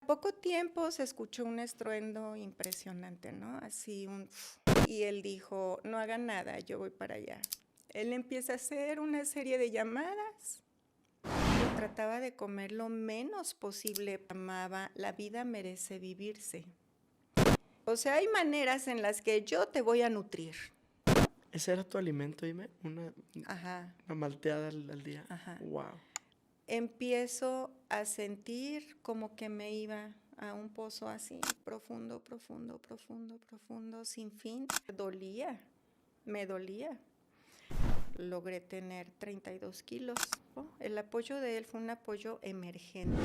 poco tiempo se escuchó un estruendo impresionante, ¿no? Así y él dijo, no hagan nada, yo voy para allá. Él empieza a hacer una serie de llamadas. Yo trataba de comer lo menos posible. Amaba, la vida merece vivirse. O sea, hay maneras en las que yo te voy a nutrir. ¿Ese era tu alimento, dime? Una malteada al día. Ajá. Wow. Empiezo a sentir como que me iba a un pozo así, profundo, profundo, profundo, profundo, sin fin. Me dolía. Logré tener 32 kilos. El apoyo de él fue un apoyo emergente.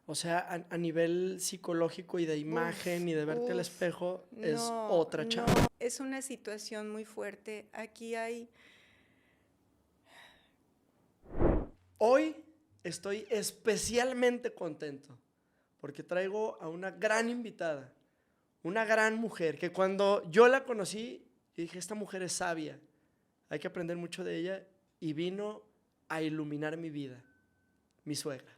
O sea, a nivel psicológico y de imagen y de verte al espejo, es otra chava. No, es una situación muy fuerte. Aquí hay... Hoy estoy especialmente contento porque traigo a una gran invitada, una gran mujer, que cuando yo la conocí, yo dije, esta mujer es sabia, hay que aprender mucho de ella, y vino a iluminar mi vida, mi suegra.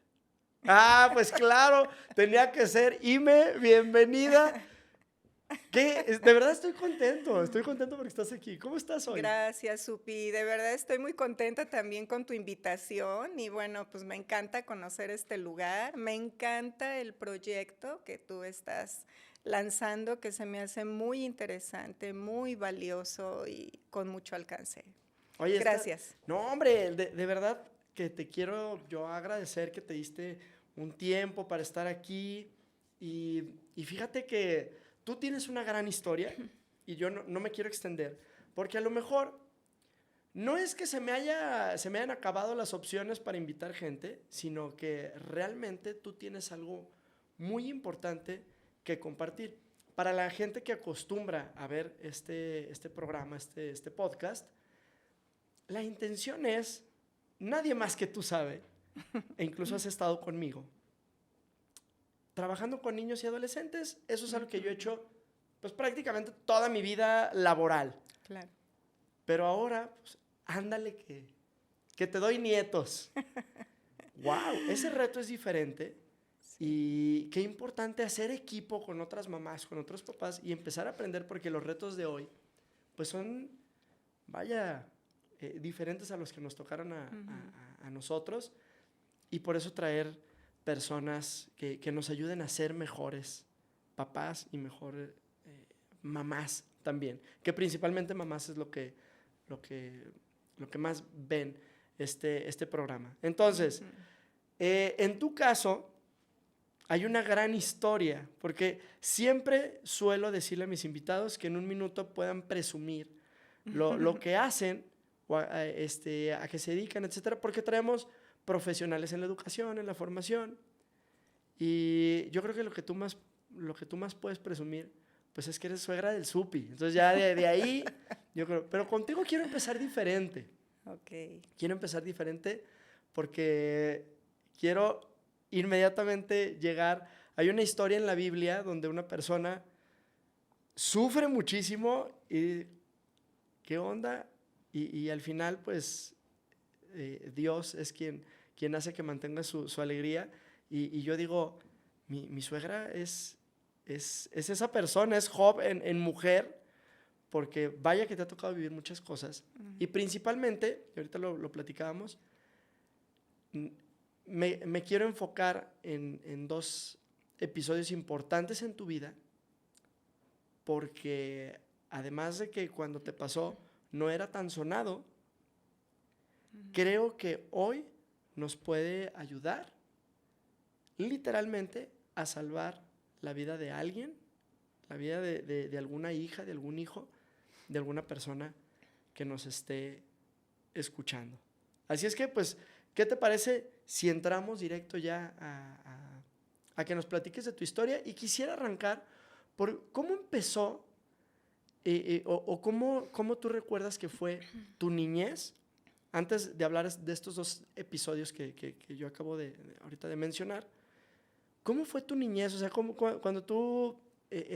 Ah, pues claro, tenía que ser. Ime, bienvenida. ¿Qué? De verdad estoy contento porque estás aquí. ¿Cómo estás hoy? Gracias, Supi. De verdad estoy muy contenta también con tu invitación y bueno, pues me encanta conocer este lugar, me encanta el proyecto que tú estás lanzando, que se me hace muy interesante, muy valioso y con mucho alcance. Oye, Gracias. No, hombre, de verdad que te quiero yo agradecer que te diste un tiempo para estar aquí y fíjate que tú tienes una gran historia y yo no me quiero extender, porque a lo mejor no es que se me hayan acabado las opciones para invitar gente, sino que realmente tú tienes algo muy importante que compartir. Para la gente que acostumbra a ver este programa, este podcast, la intención es, nadie más que tú sabe, e incluso has estado conmigo, trabajando con niños y adolescentes. Eso es algo que yo he hecho pues prácticamente toda mi vida laboral. Claro. Pero ahora, pues, ándale que te doy nietos. ¡Wow! Ese reto es diferente. Sí. Y qué importante hacer equipo con otras mamás, con otros papás y empezar a aprender, porque los retos de hoy pues son, vaya, diferentes a los que nos tocaron a nosotros, y por eso traer personas que nos ayuden a ser mejores papás y mejores mamás también, que principalmente mamás es lo que más ven este programa. Entonces, en tu caso, hay una gran historia, porque siempre suelo decirle a mis invitados que en un minuto puedan presumir lo que hacen, o a que se dedican, etcétera, porque traemos profesionales en la educación, en la formación, y yo creo que lo que tú más puedes presumir, pues es que eres suegra del Supi. Entonces ya de ahí, yo creo, pero contigo quiero empezar diferente. Okay. Quiero empezar diferente porque quiero inmediatamente llegar. Hay una historia en la Biblia donde una persona sufre muchísimo y ¿qué onda? Y al final, pues, Dios es quien hace que mantenga su alegría. Y yo digo, mi suegra es esa persona, es Job en mujer, porque vaya que te ha tocado vivir muchas cosas. Y principalmente, y ahorita lo platicábamos, me quiero enfocar en dos episodios importantes en tu vida, porque además de que cuando te pasó no era tan sonado, creo que hoy nos puede ayudar literalmente a salvar la vida de alguien, la vida de alguna hija, de algún hijo, de alguna persona que nos esté escuchando. Así es que, pues, ¿qué te parece si entramos directo ya a que nos platiques de tu historia? Y quisiera arrancar por cómo empezó o cómo tú recuerdas que fue tu niñez, antes de hablar de estos dos episodios que yo acabo ahorita de mencionar. ¿Cómo fue tu niñez? O sea, cuando tú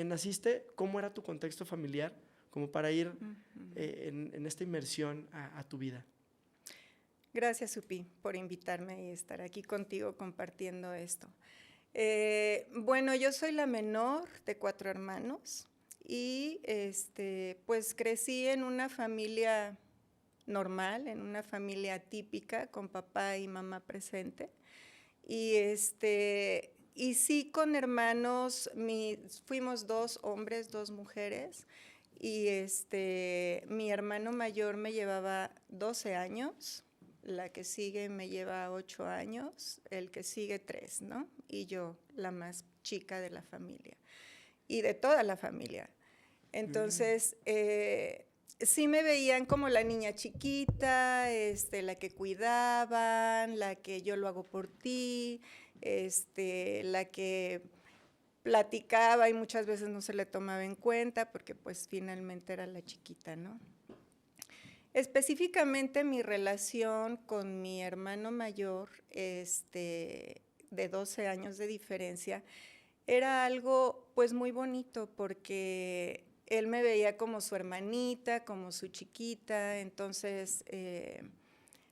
naciste, ¿cómo era tu contexto familiar? Como para ir en esta inmersión a tu vida. Gracias, Supi, por invitarme y estar aquí contigo compartiendo esto. Bueno, yo soy la menor de 4 hermanos y pues crecí en una familia normal, en una familia típica, con papá y mamá presente. Y sí, con hermanos, fuimos 2 hombres, 2 mujeres, y mi hermano mayor me llevaba 12 años, la que sigue me lleva 8 años, el que sigue 3, ¿no? Y yo, la más chica de la familia, y de toda la familia. Entonces, sí me veían como la niña chiquita, la que cuidaban, la que yo lo hago por ti, la que platicaba y muchas veces no se le tomaba en cuenta porque pues finalmente era la chiquita, ¿no? Específicamente mi relación con mi hermano mayor, de 12 años de diferencia, era algo pues muy bonito porque él me veía como su hermanita, como su chiquita, entonces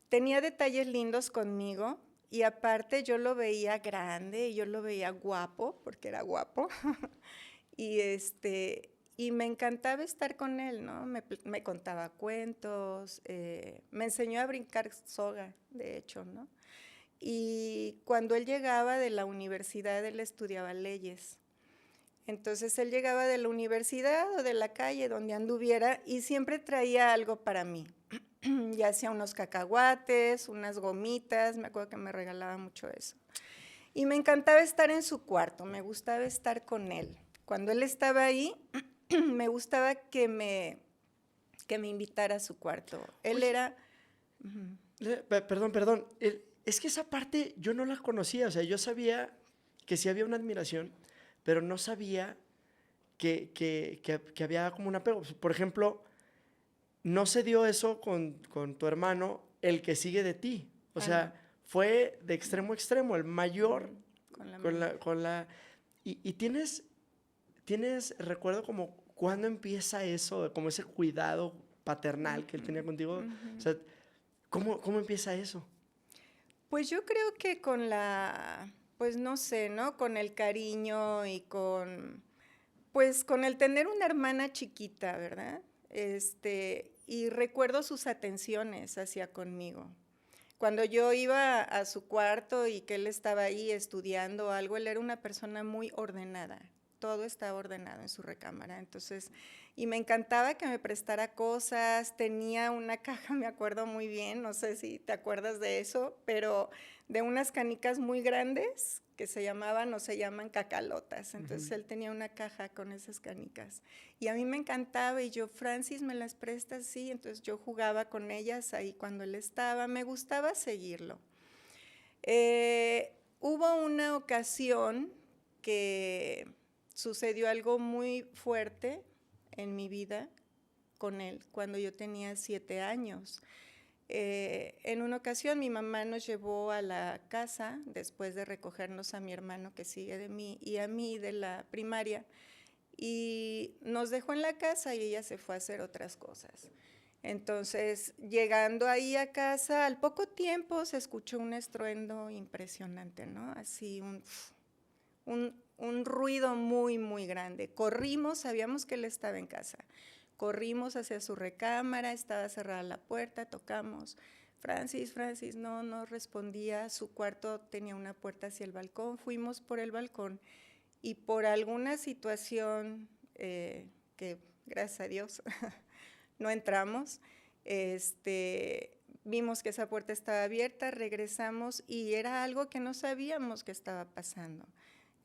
tenía detalles lindos conmigo y aparte yo lo veía grande, yo lo veía guapo, porque era guapo, y, y me encantaba estar con él, ¿no? Me contaba cuentos, me enseñó a brincar soga, de hecho, ¿no? Y cuando él llegaba de la universidad, él estudiaba leyes. Entonces él llegaba de la universidad o de la calle, donde anduviera, y siempre traía algo para mí. Ya sea unos cacahuates, unas gomitas, me acuerdo que me regalaba mucho eso. Y me encantaba estar en su cuarto, me gustaba estar con él. Cuando él estaba ahí, me gustaba que me invitara a su cuarto. Él Oye, era... Perdón. Es que esa parte yo no la conocía. O sea, yo sabía que sí había una admiración, pero no sabía que había como un apego. Por ejemplo, no se dio eso con tu hermano, el que sigue de ti. O sea, no. fue de extremo a extremo. El mayor Con la con menor. la... Y tienes recuerdo como cuándo empieza eso, como ese cuidado paternal que él tenía contigo. O sea, ¿cómo empieza eso? Pues yo creo que con la, pues no sé, ¿no? Con el cariño y con, pues con el tener una hermana chiquita, ¿verdad? Y recuerdo sus atenciones hacia conmigo. Cuando yo iba a su cuarto y que él estaba ahí estudiando algo, él era una persona muy ordenada. Todo estaba ordenado en su recámara. Entonces, y me encantaba que me prestara cosas. Tenía una caja, me acuerdo muy bien, no sé si te acuerdas de eso, pero de unas canicas muy grandes que se llamaban o se llaman cacalotas. Entonces él tenía una caja con esas canicas. Y a mí me encantaba y yo, Francis, ¿me las prestas? Sí, entonces yo jugaba con ellas ahí cuando él estaba. Me gustaba seguirlo. Hubo una ocasión que sucedió algo muy fuerte en mi vida con él cuando yo tenía 7 años. En una ocasión mi mamá nos llevó a la casa después de recogernos a mi hermano que sigue de mí y a mí de la primaria y nos dejó en la casa y ella se fue a hacer otras cosas. Entonces, llegando ahí a casa, al poco tiempo se escuchó un estruendo impresionante, ¿no? Así un ruido muy, muy grande. Corrimos, sabíamos que él estaba en casa. Corrimos hacia su recámara, estaba cerrada la puerta, tocamos. Francis, Francis, no respondía. Su cuarto tenía una puerta hacia el balcón. Fuimos por el balcón y por alguna situación que, gracias a Dios, no entramos, vimos que esa puerta estaba abierta, regresamos y era algo que no sabíamos que estaba pasando.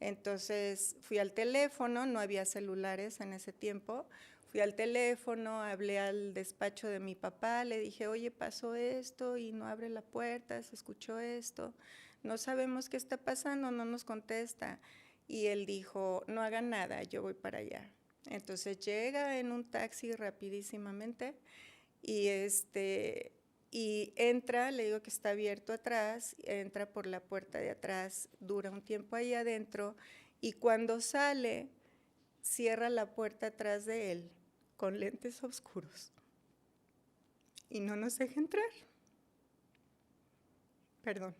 Entonces fui al teléfono, no había celulares en ese tiempo, fui al teléfono, hablé al despacho de mi papá, le dije, oye, pasó esto y no abre la puerta, se escuchó esto, no sabemos qué está pasando, no nos contesta. Y él dijo, no hagan nada, yo voy para allá. Entonces llega en un taxi rapidísimamente y, y entra, le digo que está abierto atrás, entra por la puerta de atrás, dura un tiempo ahí adentro y cuando sale, cierra la puerta atrás de él con lentes oscuros y no nos deja entrar. Perdón.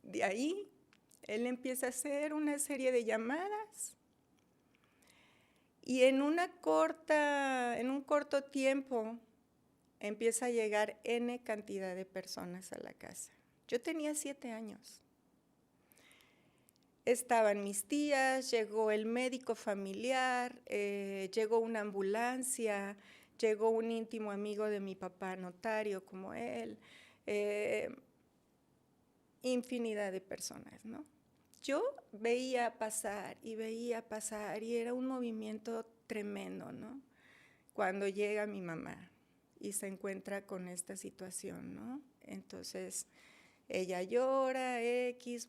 De ahí Él empieza a hacer una serie de llamadas y en un corto tiempo empieza a llegar N cantidad de personas a la casa. Yo tenía 7 años. Estaban mis tías, llegó el médico familiar, llegó una ambulancia, llegó un íntimo amigo de mi papá, notario como él, infinidad de personas, ¿no? Yo veía pasar y era un movimiento tremendo, ¿no? Cuando llega mi mamá y se encuentra con esta situación, ¿no? Entonces, ella llora,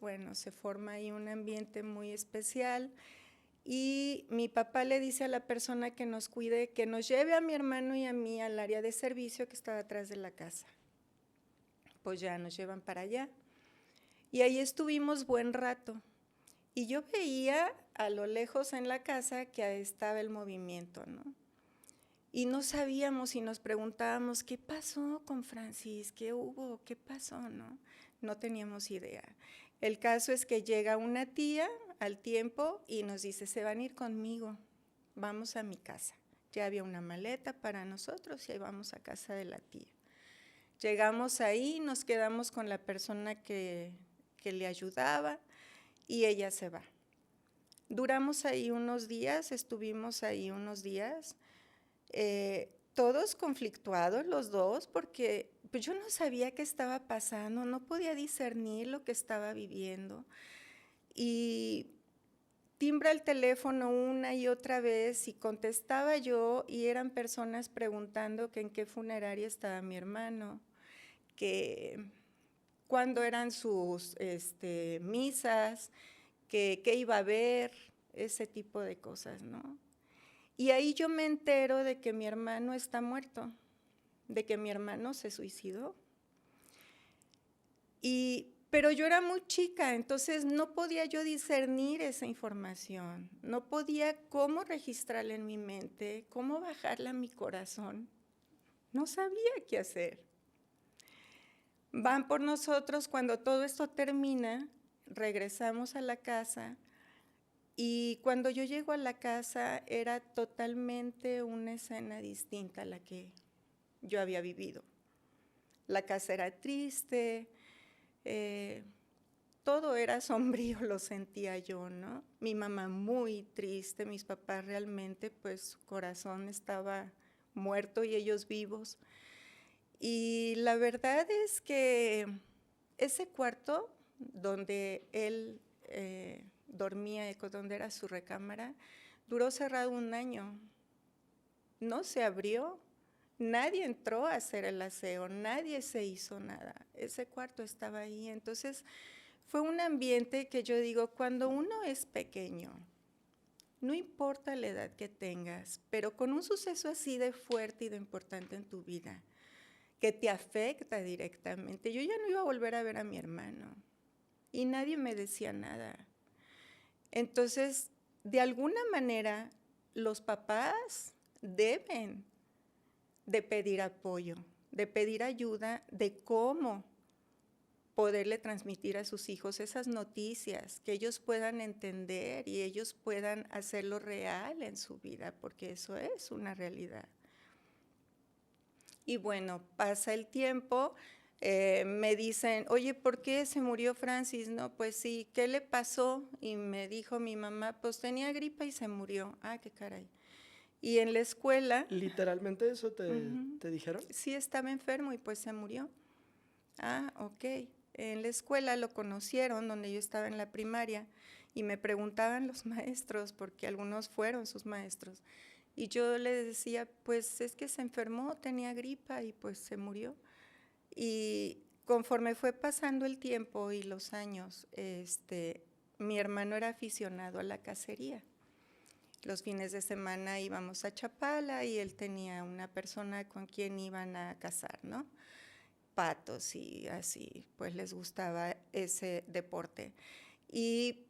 bueno, se forma ahí un ambiente muy especial y mi papá le dice a la persona que nos cuide que nos lleve a mi hermano y a mí al área de servicio que estaba atrás de la casa. Pues ya nos llevan para allá. Y ahí estuvimos buen rato. Y yo veía a lo lejos en la casa que estaba el movimiento, ¿no? Y no sabíamos y nos preguntábamos, ¿qué pasó con Francis? ¿Qué hubo? ¿Qué pasó? No teníamos idea. El caso es que llega una tía al tiempo y nos dice, se van a ir conmigo, vamos a mi casa. Ya había una maleta para nosotros y ahí vamos a casa de la tía. Llegamos ahí, nos quedamos con la persona que le ayudaba y ella se va. Duramos ahí unos días, estuvimos ahí unos días, todos conflictuados los dos, porque pues, yo no sabía qué estaba pasando, no podía discernir lo que estaba viviendo. Y timbra el teléfono una y otra vez y contestaba yo y eran personas preguntando que en qué funeraria estaba mi hermano, que cuándo eran sus misas, que qué iba a haber, ese tipo de cosas, ¿no? Y ahí yo me entero de que mi hermano está muerto, de que mi hermano se suicidó. Pero yo era muy chica, entonces no podía yo discernir esa información, no podía cómo registrarla en mi mente, cómo bajarla a mi corazón. No sabía qué hacer. Van por nosotros, cuando todo esto termina, regresamos a la casa y cuando yo llego a la casa era totalmente una escena distinta a la que yo había vivido. La casa era triste, todo era sombrío, lo sentía yo, ¿no? Mi mamá muy triste, mis papás realmente, pues su corazón estaba muerto y ellos vivos. Y la verdad es que ese cuarto donde él dormía, donde era su recámara, duró cerrado 1 año. No se abrió, nadie entró a hacer el aseo, nadie se hizo nada. Ese cuarto estaba ahí. Entonces, fue un ambiente que yo digo, cuando uno es pequeño, no importa la edad que tengas, pero con un suceso así de fuerte y de importante en tu vida, que te afecta directamente. Yo ya no iba a volver a ver a mi hermano y nadie me decía nada. Entonces, de alguna manera, los papás deben de pedir apoyo, de pedir ayuda de cómo poderle transmitir a sus hijos esas noticias, que ellos puedan entender y ellos puedan hacerlo real en su vida, porque eso es una realidad. Y bueno, pasa el tiempo, me dicen, oye, ¿por qué se murió Francis? No, pues sí, ¿qué le pasó? Y me dijo mi mamá, pues tenía gripa y se murió. Ah, qué caray. Y en la escuela… ¿Literalmente eso te dijeron? Sí, estaba enfermo y pues se murió. Ah, ok. En la escuela lo conocieron, donde yo estaba en la primaria, y me preguntaban los maestros, porque algunos fueron sus maestros. Y yo les decía, pues es que se enfermó, tenía gripa y pues se murió. Y conforme fue pasando el tiempo y los años, mi hermano era aficionado a la cacería. Los fines de semana íbamos a Chapala y él tenía una persona con quien iban a cazar, ¿no? Patos y así, pues les gustaba ese deporte. Y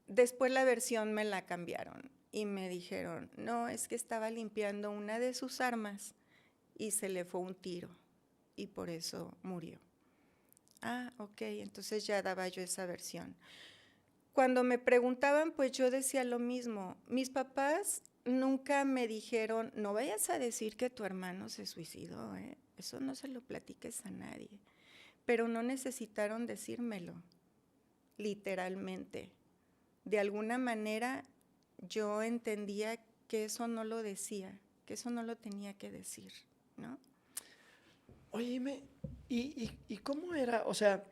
después la versión me la cambiaron y me dijeron, no, es que estaba limpiando una de sus armas y se le fue un tiro y por eso murió. Ah, ok, entonces ya daba yo esa versión. Cuando me preguntaban, pues yo decía lo mismo. Mis papás nunca me dijeron, no vayas a decir que tu hermano se suicidó, ¿eh? Eso no se lo platiques a nadie. Pero no necesitaron decírmelo, literalmente. De alguna manera yo entendía que eso no lo decía, que eso no lo tenía que decir, ¿no? Oye, ¿y cómo era? O sea,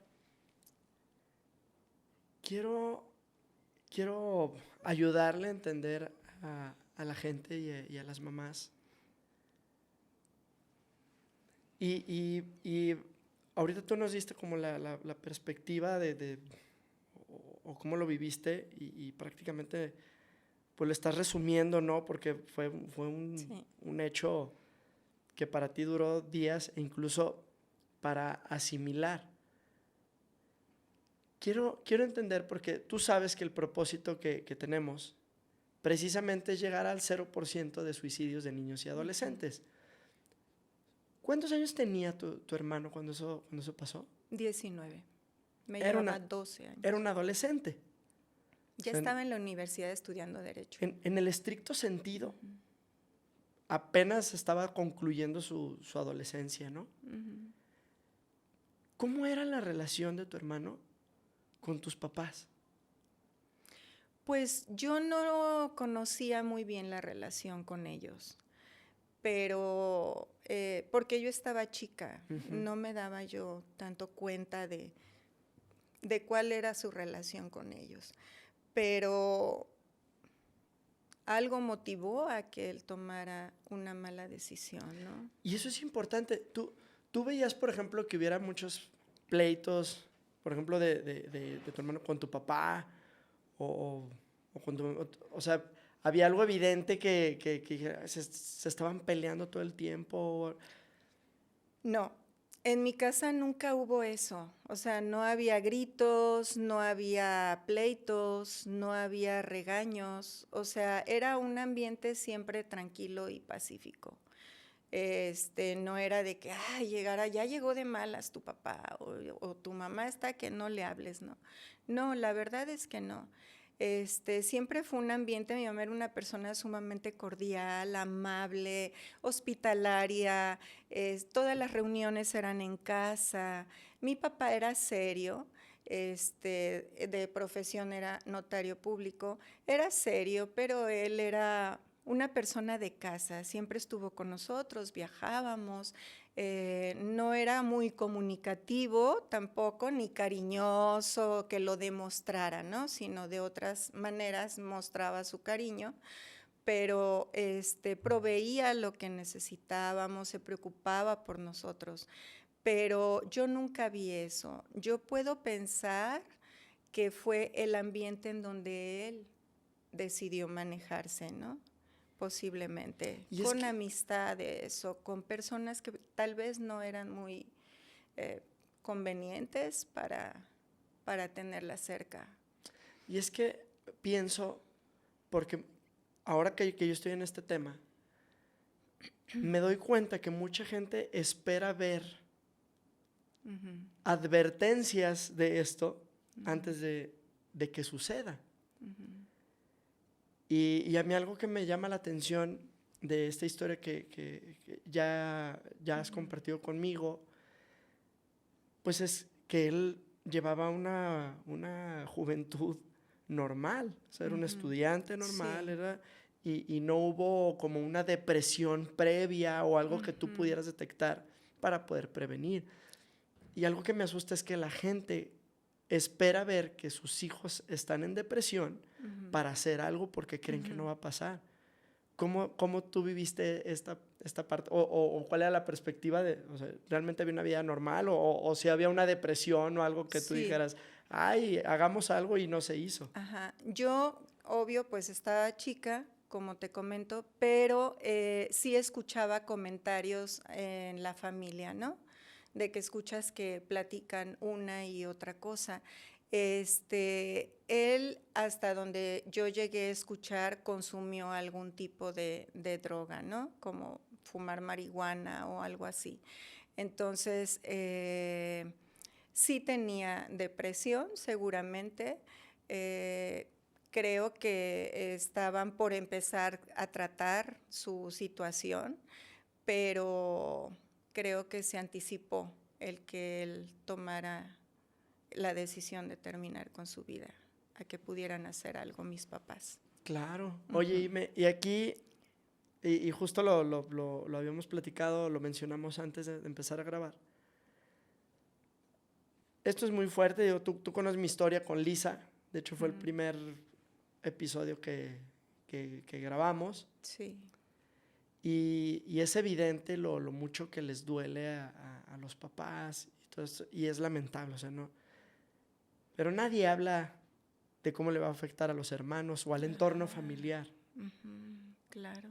quiero ayudarle a entender a la gente y a las mamás. Y ahorita tú nos diste como la perspectiva o cómo lo viviste y prácticamente pues lo estás resumiendo, ¿no? Porque fue Sí. un hecho que para ti duró días e incluso para asimilar. Quiero entender, porque tú sabes que el propósito que tenemos precisamente es llegar al 0% de suicidios de niños y adolescentes. ¿Cuántos años tenía tu hermano cuando eso pasó? 19. Me Era llevaba 12 años. Era un adolescente. Ya O sea, estaba en la universidad estudiando Derecho. En el estricto sentido, apenas estaba concluyendo su adolescencia, ¿no? ¿Cómo era la relación de tu hermano con tus papás? Pues yo no conocía muy bien la relación con ellos, pero porque yo estaba chica, no me daba yo tanto cuenta de cuál era su relación con ellos. Pero algo motivó a que él tomara una mala decisión, ¿no? Y eso es importante. Tú veías, por ejemplo, que hubiera muchos pleitos, por ejemplo, de tu hermano con tu papá o con tu... O sea, había algo evidente que se estaban peleando todo el tiempo. No, en mi casa nunca hubo eso. O sea, no había gritos, no había pleitos, no había regaños. O sea, era un ambiente siempre tranquilo y pacífico. No era de que, llegara, ya llegó de malas tu papá o tu mamá está que no le hables, ¿no? No, la verdad es que no. Siempre fue un ambiente, mi mamá era una persona sumamente cordial, amable, hospitalaria, todas las reuniones eran en casa. Mi papá era serio, de profesión era notario público, era serio, pero él era una persona de casa, siempre estuvo con nosotros, viajábamos, no era muy comunicativo tampoco, ni cariñoso que lo demostrara, ¿no? Sino de otras maneras mostraba su cariño, pero proveía lo que necesitábamos, se preocupaba por nosotros, pero yo nunca vi eso. Yo puedo pensar que fue el ambiente en donde él decidió manejarse, ¿no? Posiblemente, con amistades o con personas que tal vez no eran muy convenientes para tenerla cerca. Y es que pienso, porque ahora que yo estoy en este tema, me doy cuenta que mucha gente espera ver advertencias de esto antes de que suceda. Y a mí algo que me llama la atención de esta historia que ya has compartido conmigo, pues es que él llevaba una juventud normal, o sea, era un estudiante normal, sí. Y no hubo como una depresión previa o algo que tú pudieras detectar para poder prevenir. Y algo que me asusta es que la gente espera ver que sus hijos están en depresión para hacer algo porque creen que no va a pasar. ¿Cómo tú viviste esta parte? ¿O cuál era la perspectiva de, o sea, realmente había una vida normal o si había una depresión o algo que tú dijeras, hagamos algo y no se hizo? Ajá. Yo, obvio, pues estaba chica, como te comento, pero sí escuchaba comentarios en la familia, ¿no? De que escuchas que platican una y otra cosa. Él, hasta donde yo llegué a escuchar, consumió algún tipo de droga, ¿no? Como fumar marihuana o algo así. Entonces, Sí tenía depresión, seguramente. Creo que estaban por empezar a tratar su situación, pero creo que se anticipó el que él tomara la decisión de terminar con su vida, a que pudieran hacer algo mis papás. Claro. Oye, y aquí, y justo lo habíamos platicado, lo mencionamos antes de empezar a grabar. Esto es muy fuerte, digo, tú conoces mi historia con Lisa, de hecho fue el primer episodio que grabamos. Sí. Y es evidente lo mucho que les duele a los papás y todo esto, y es lamentable, o sea, no. Pero nadie habla de cómo le va a afectar a los hermanos o al entorno familiar. Claro.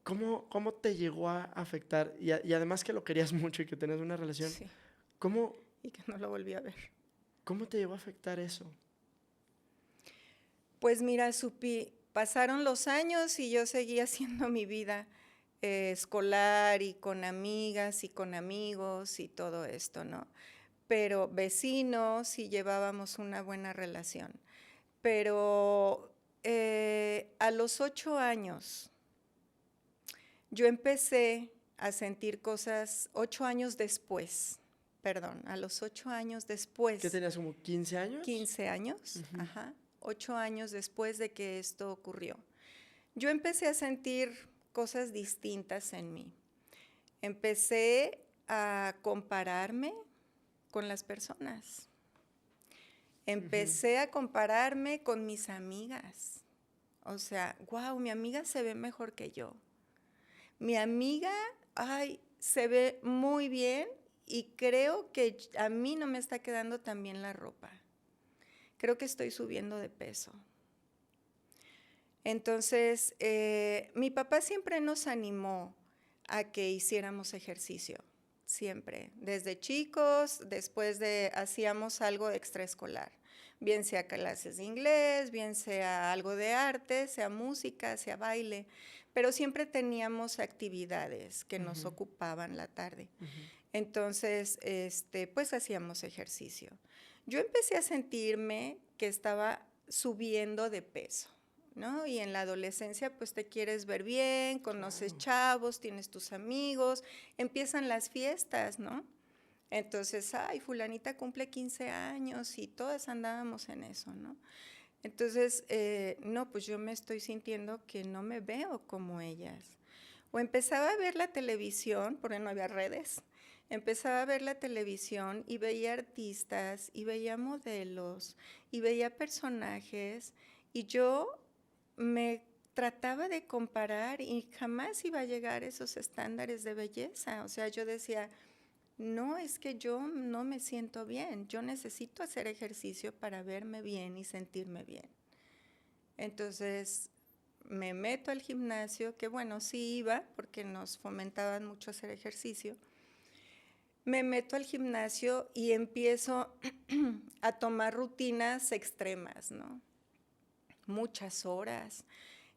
¿Cómo te llegó a afectar? Y además que lo querías mucho y que tenías una relación, Sí. ¿cómo, Y que no lo volví a ver. ¿cómo te llegó a afectar eso? Pues mira, pasaron los años y yo seguía haciendo mi vida escolar y con amigas y con amigos y todo esto, ¿no? Pero vecinos y llevábamos una buena relación. Pero a los 8 años, yo empecé a sentir cosas, 8 años después, perdón, a los 8 años después. ¿Qué tenías, como 15 años? 15 años, ajá. 8 años después de que esto ocurrió. Yo empecé a sentir cosas distintas en mí. Empecé a compararme con las personas. Empecé a compararme con mis amigas. O sea, wow, mi amiga se ve mejor que yo. Mi amiga, ay, se ve muy bien y creo que a mí no me está quedando tan bien la ropa. Creo que estoy subiendo de peso. Entonces, mi papá siempre nos animó a que hiciéramos ejercicio, siempre. Desde chicos, hacíamos algo extraescolar, bien sea clases de inglés, bien sea algo de arte, sea música, sea baile, pero siempre teníamos actividades que nos ocupaban la tarde. Entonces, pues hacíamos ejercicio. Yo empecé a sentirme que estaba subiendo de peso, ¿no? Y en la adolescencia, pues te quieres ver bien, conoces chavos, tienes tus amigos, empiezan las fiestas, ¿no? Entonces, ay, fulanita cumple 15 años y todas andábamos en eso, ¿no? Entonces, no, pues yo me estoy sintiendo que no me veo como ellas. O empezaba a ver la televisión, porque no había redes, empezaba a ver la televisión y veía artistas y veía modelos y veía personajes y yo me trataba de comparar y jamás iba a llegar a esos estándares de belleza. O sea, yo decía, no, es que yo no me siento bien, yo necesito hacer ejercicio para verme bien y sentirme bien. Entonces me meto al gimnasio, que bueno, sí iba porque nos fomentaban mucho hacer ejercicio. Me meto al gimnasio y empiezo a tomar rutinas extremas, ¿no? Muchas horas.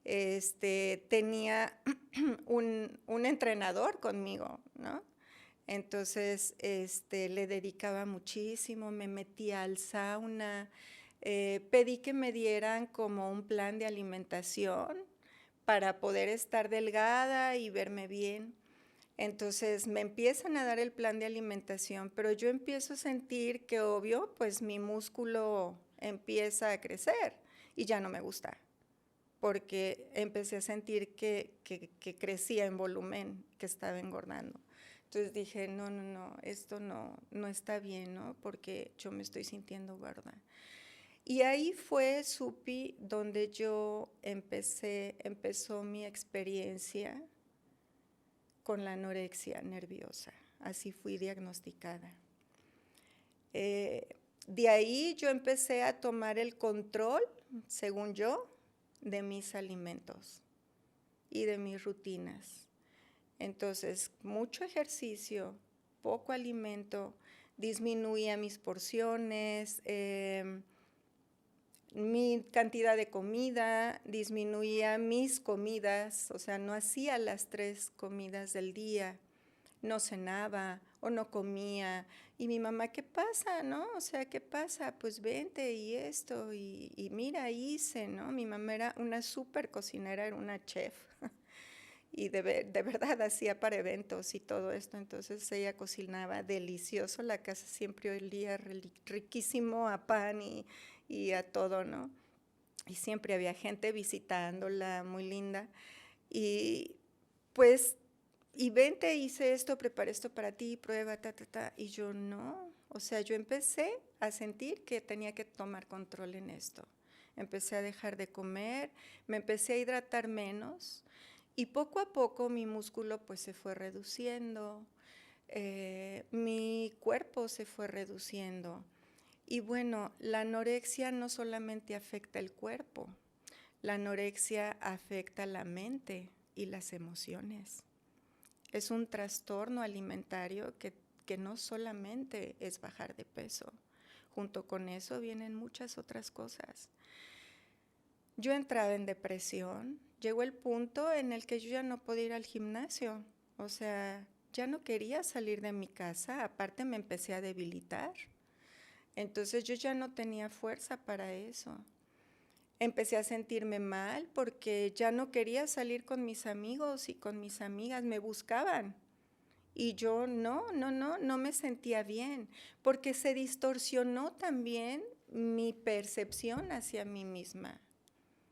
Tenía un entrenador conmigo, ¿no? Entonces, le dedicaba muchísimo, me metía al sauna, pedí que me dieran como un plan de alimentación para poder estar delgada y verme bien. Entonces, me empiezan a dar el plan de alimentación, pero yo empiezo a sentir que, obvio, pues mi músculo empieza a crecer y ya no me gusta, porque empecé a sentir que crecía en volumen, que estaba engordando. Entonces dije, no, esto no está bien, ¿no? Porque yo me estoy sintiendo gorda. Y ahí fue, Supi, donde yo empezó mi experiencia con la anorexia nerviosa. Así fui diagnosticada. De ahí yo empecé a tomar el control, según yo, de mis alimentos y de mis rutinas. Entonces, mucho ejercicio, poco alimento, disminuía mis porciones, mi cantidad de comida, disminuía mis comidas, o sea, no hacía las 3 comidas del día, no cenaba o no comía. Y mi mamá, ¿qué pasa, no? O sea, ¿qué pasa? Pues vente y esto, y mira, hice, ¿no? Mi mamá era una súper cocinera, era una chef. Y de verdad hacía para eventos y todo esto, entonces ella cocinaba delicioso, la casa siempre olía riquísimo a pan y a todo, ¿no? Y siempre había gente visitándola, muy linda. Y pues, y vente, hice esto, preparé esto para ti, prueba, ta, ta, ta. Y yo no, o sea, yo empecé a sentir que tenía que tomar control en esto. Empecé a dejar de comer, me empecé a hidratar menos y poco a poco mi músculo pues se fue reduciendo, mi cuerpo se fue reduciendo. Y bueno, la anorexia no solamente afecta el cuerpo, la anorexia afecta la mente y las emociones. Es un trastorno alimentario que no solamente es bajar de peso. Junto con eso vienen muchas otras cosas. Yo entraba en depresión. Llegó el punto en el que yo ya no podía ir al gimnasio. O sea, ya no quería salir de mi casa. Aparte me empecé a debilitar. Entonces yo ya no tenía fuerza para eso. Empecé a sentirme mal porque ya no quería salir con mis amigos y con mis amigas, me buscaban. Y yo no me sentía bien, porque se distorsionó también mi percepción hacia mí misma.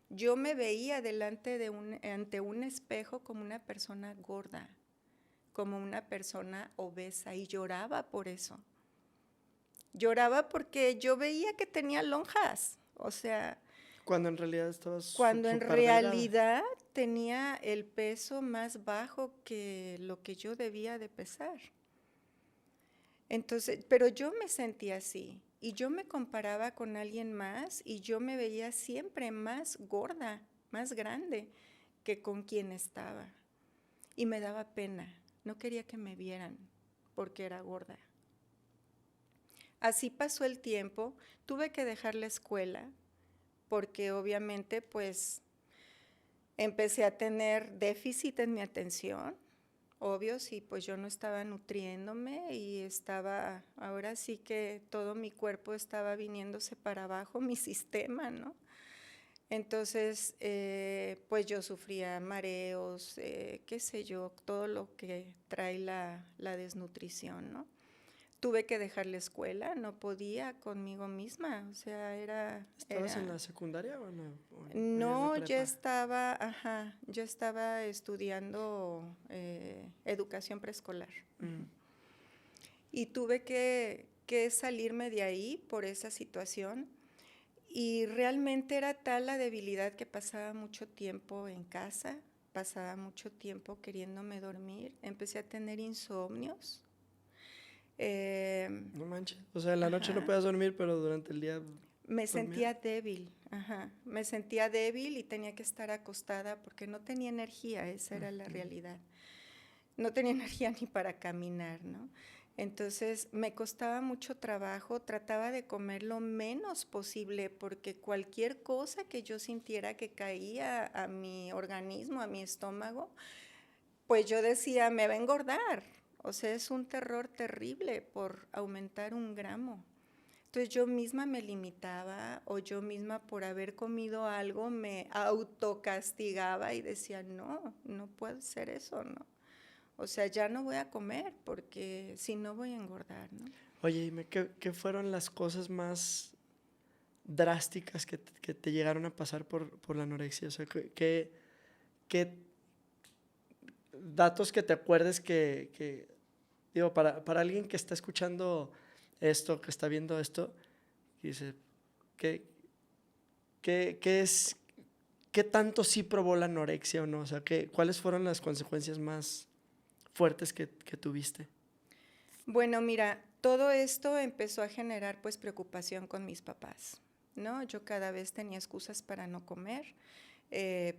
Yo me veía ante un espejo como una persona gorda, como una persona obesa y lloraba por eso. Lloraba porque yo veía que tenía lonjas, o sea, Cuando en realidad estabas cuando en súper delgada. realidad tenía el peso más bajo que lo que yo debía de pesar. Entonces, pero yo me sentía así y yo me comparaba con alguien más y yo me veía siempre más gorda, más grande que con quien estaba. Y me daba pena, no quería que me vieran porque era gorda. Así pasó el tiempo, tuve que dejar la escuela porque obviamente pues empecé a tener déficit en mi atención, obvio, sí, pues yo no estaba nutriéndome y estaba, ahora sí que todo mi cuerpo estaba viniéndose para abajo, mi sistema, ¿no? Entonces, pues yo sufría mareos, qué sé yo, todo lo que trae la desnutrición, ¿no? Tuve que dejar la escuela, no podía conmigo misma, o sea, ¿Estabas en la secundaria o no? No, yo estaba estudiando educación preescolar. Mm. Y tuve que salirme de ahí por esa situación. Y realmente era tal la debilidad que pasaba mucho tiempo en casa, pasaba mucho tiempo queriéndome dormir, empecé a tener insomnios. No manches. O sea, en la noche no Ajá. podías dormir, pero durante el día Me dormías. sentía débil, me sentía débil y tenía que estar acostada porque no tenía energía, esa era la realidad. No tenía energía ni para caminar, ¿no? Entonces me costaba mucho trabajo, trataba de comer lo menos posible porque cualquier cosa que yo sintiera que caía a mi organismo, a mi estómago, pues yo decía, me va a engordar. O sea, es un terror terrible por aumentar 1 gramo. Entonces yo misma me limitaba o yo misma por haber comido algo me autocastigaba y decía, no puedo hacer eso, ¿no? O sea, ya no voy a comer porque si no voy a engordar, ¿no? Oye, dime, ¿qué fueron las cosas más drásticas que te llegaron a pasar por la anorexia? O sea, ¿qué datos que te acuerdes digo, para alguien que está escuchando esto, que está viendo esto, y dice, ¿qué, qué tanto sí probó la anorexia o no? O sea, ¿cuáles fueron las consecuencias más fuertes que tuviste? Bueno, mira, todo esto empezó a generar pues preocupación con mis papás, ¿no? Yo cada vez tenía excusas para no comer.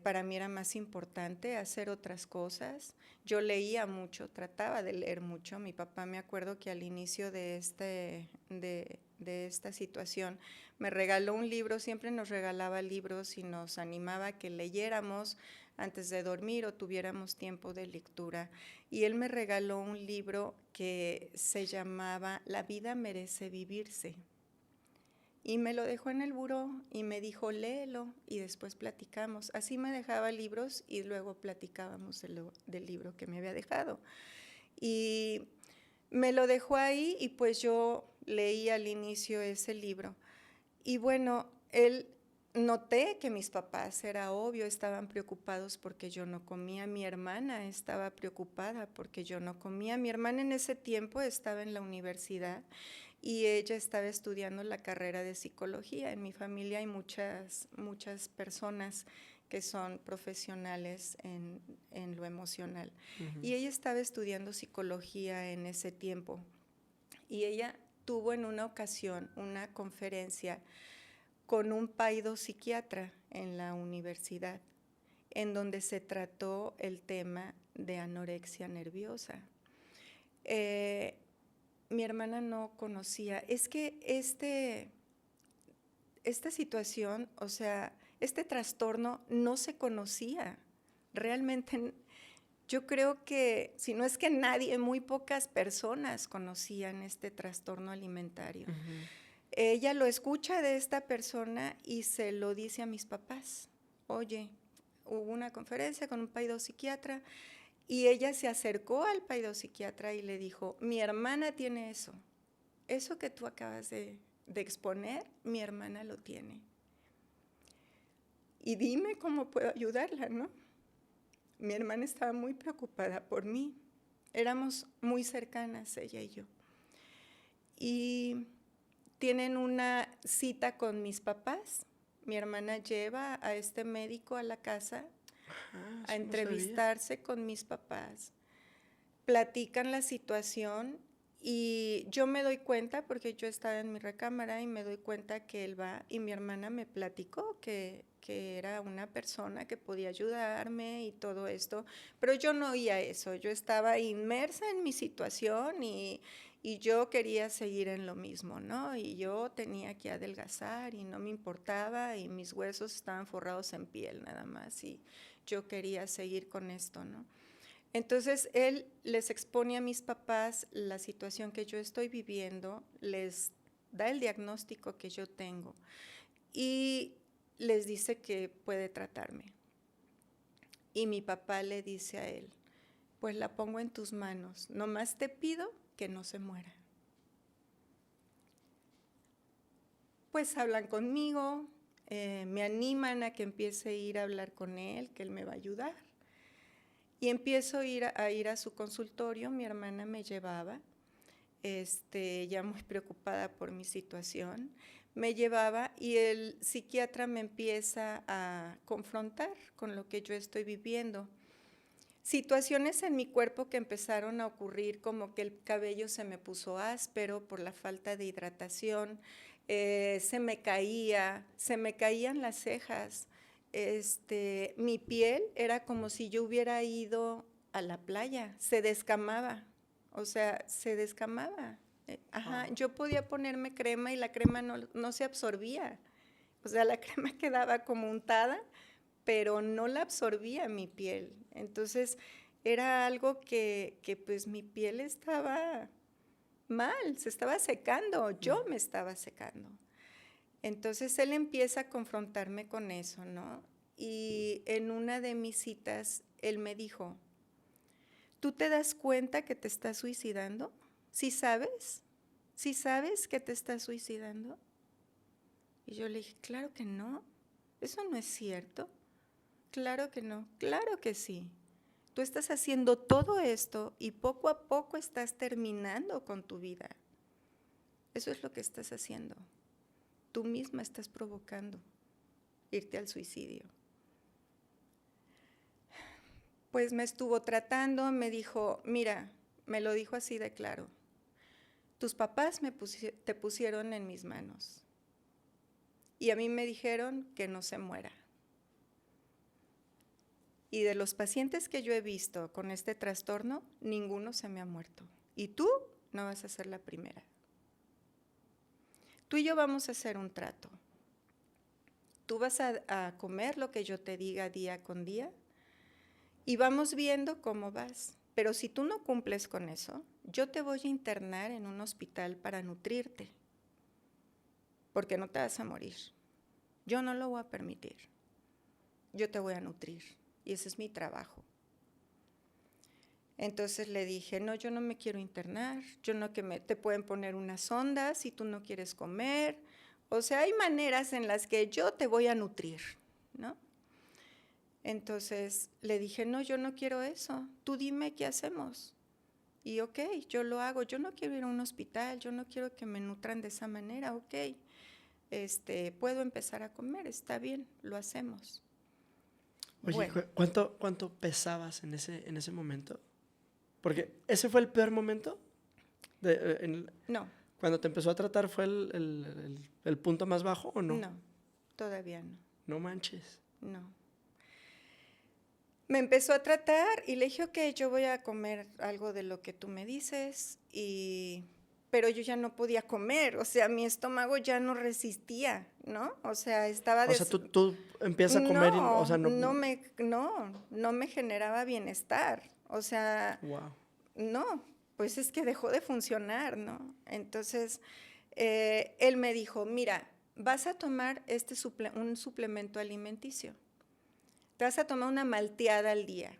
Para mí era más importante hacer otras cosas. Yo leía mucho, trataba de leer mucho. Mi papá, me acuerdo que al inicio de esta situación me regaló un libro, siempre nos regalaba libros y nos animaba a que leyéramos antes de dormir o tuviéramos tiempo de lectura. Y él me regaló un libro que se llamaba La vida merece vivirse. Y me lo dejó en el buró y me dijo, léelo y después platicamos. Así me dejaba libros y luego platicábamos del libro que me había dejado. Y me lo dejó ahí y pues yo leí al inicio ese libro. Y bueno, noté que mis papás, era obvio, estaban preocupados porque yo no comía. Mi hermana estaba preocupada porque yo no comía. Mi hermana en ese tiempo estaba en la universidad y ella estaba estudiando la carrera de psicología. En mi familia hay muchas personas que son profesionales en lo emocional. Y ella estaba estudiando psicología en ese tiempo. Y ella tuvo en una ocasión una conferencia con un psiquiatra en la universidad, en donde se trató el tema de anorexia nerviosa. Mi hermana no conocía. Es que esta situación, o sea, este trastorno no se conocía. Realmente, yo creo que, si no es que nadie, muy pocas personas conocían este trastorno alimentario. Ella lo escucha de esta persona y se lo dice a mis papás. Oye, hubo una conferencia con un psiquiatra y ella se acercó al psiquiatra y le dijo, mi hermana tiene eso. Eso que tú acabas de exponer, mi hermana lo tiene. Y dime cómo puedo ayudarla, ¿no? Mi hermana estaba muy preocupada por mí. Éramos muy cercanas, ella y yo. Y tienen una cita con mis papás. Mi hermana lleva a este médico a la casa a entrevistarse con mis papás. Platican la situación y yo me doy cuenta, porque yo estaba en mi recámara y me doy cuenta que él va y mi hermana me platicó que era una persona que podía ayudarme y todo esto, pero yo no oía eso, yo estaba inmersa en mi situación y yo quería seguir en lo mismo, ¿no? Y yo tenía que adelgazar y no me importaba y mis huesos estaban forrados en piel nada más y yo quería seguir con esto, ¿no? Entonces, él les expone a mis papás la situación que yo estoy viviendo, les da el diagnóstico que yo tengo y les dice que puede tratarme. Y mi papá le dice a él, pues la pongo en tus manos, nomás te pido que no se muera. Pues hablan conmigo, me animan a que empiece a ir a hablar con él, que él me va a ayudar. Y empiezo a ir a su consultorio, mi hermana me llevaba, ya muy preocupada por mi situación, me llevaba y el psiquiatra me empieza a confrontar con lo que yo estoy viviendo. Situaciones en mi cuerpo que empezaron a ocurrir, como que el cabello se me puso áspero por la falta de hidratación, se me caían las cejas. Mi piel era como si yo hubiera ido a la playa, se descamaba, o sea, se descamaba. Yo podía ponerme crema y la crema no se absorbía, o sea, la crema quedaba como untada, pero no la absorbía mi piel. Entonces, era algo que pues mi piel estaba mal, se estaba secando, yo me estaba secando. Entonces él empieza a confrontarme con eso, ¿no? Y en una de mis citas, él me dijo, ¿tú te das cuenta que te estás suicidando? ¿Sí sabes? ¿Sí sabes que te estás suicidando? Y yo le dije, claro que no, eso no es cierto. Claro que no, claro que sí. Tú estás haciendo todo esto y poco a poco estás terminando con tu vida. Eso es lo que estás haciendo. Tú misma estás provocando irte al suicidio. Pues me estuvo tratando, me dijo, mira, me lo dijo así de claro, tus papás te pusieron en mis manos y a mí me dijeron que no se muera. Y de los pacientes que yo he visto con este trastorno, ninguno se me ha muerto. Y tú no vas a ser la primera. Tú y yo vamos a hacer un trato. Tú vas a comer lo que yo te diga día con día, y vamos viendo cómo vas. Pero si tú no cumples con eso, yo te voy a internar en un hospital para nutrirte, porque no te vas a morir. Yo no lo voy a permitir. Yo te voy a nutrir y ese es mi trabajo. Entonces le dije, no, yo no me quiero internar, yo no te pueden poner una sonda si tú no quieres comer. O sea, hay maneras en las que yo te voy a nutrir, ¿no? Entonces le dije, no, yo no quiero eso, tú dime qué hacemos. Y ok, yo lo hago, yo no quiero ir a un hospital, yo no quiero que me nutran de esa manera, ok. Puedo empezar a comer, está bien, lo hacemos. Oye, Bueno. ¿cuánto pesabas en ese momento? Porque ese fue el peor momento. No. Cuando te empezó a tratar, ¿fue el punto más bajo o no? No, todavía no. No manches. No. Me empezó a tratar y le dije, ok, yo voy a comer algo de lo que tú me dices, pero yo ya no podía comer, o sea, mi estómago ya no resistía, ¿no? O sea, estaba... O sea, tú empiezas a comer y, o sea, no me generaba bienestar, o sea, wow. no, pues es que dejó de funcionar, ¿no? Entonces, él me dijo, mira, vas a tomar un suplemento alimenticio. Te vas a tomar una malteada al día.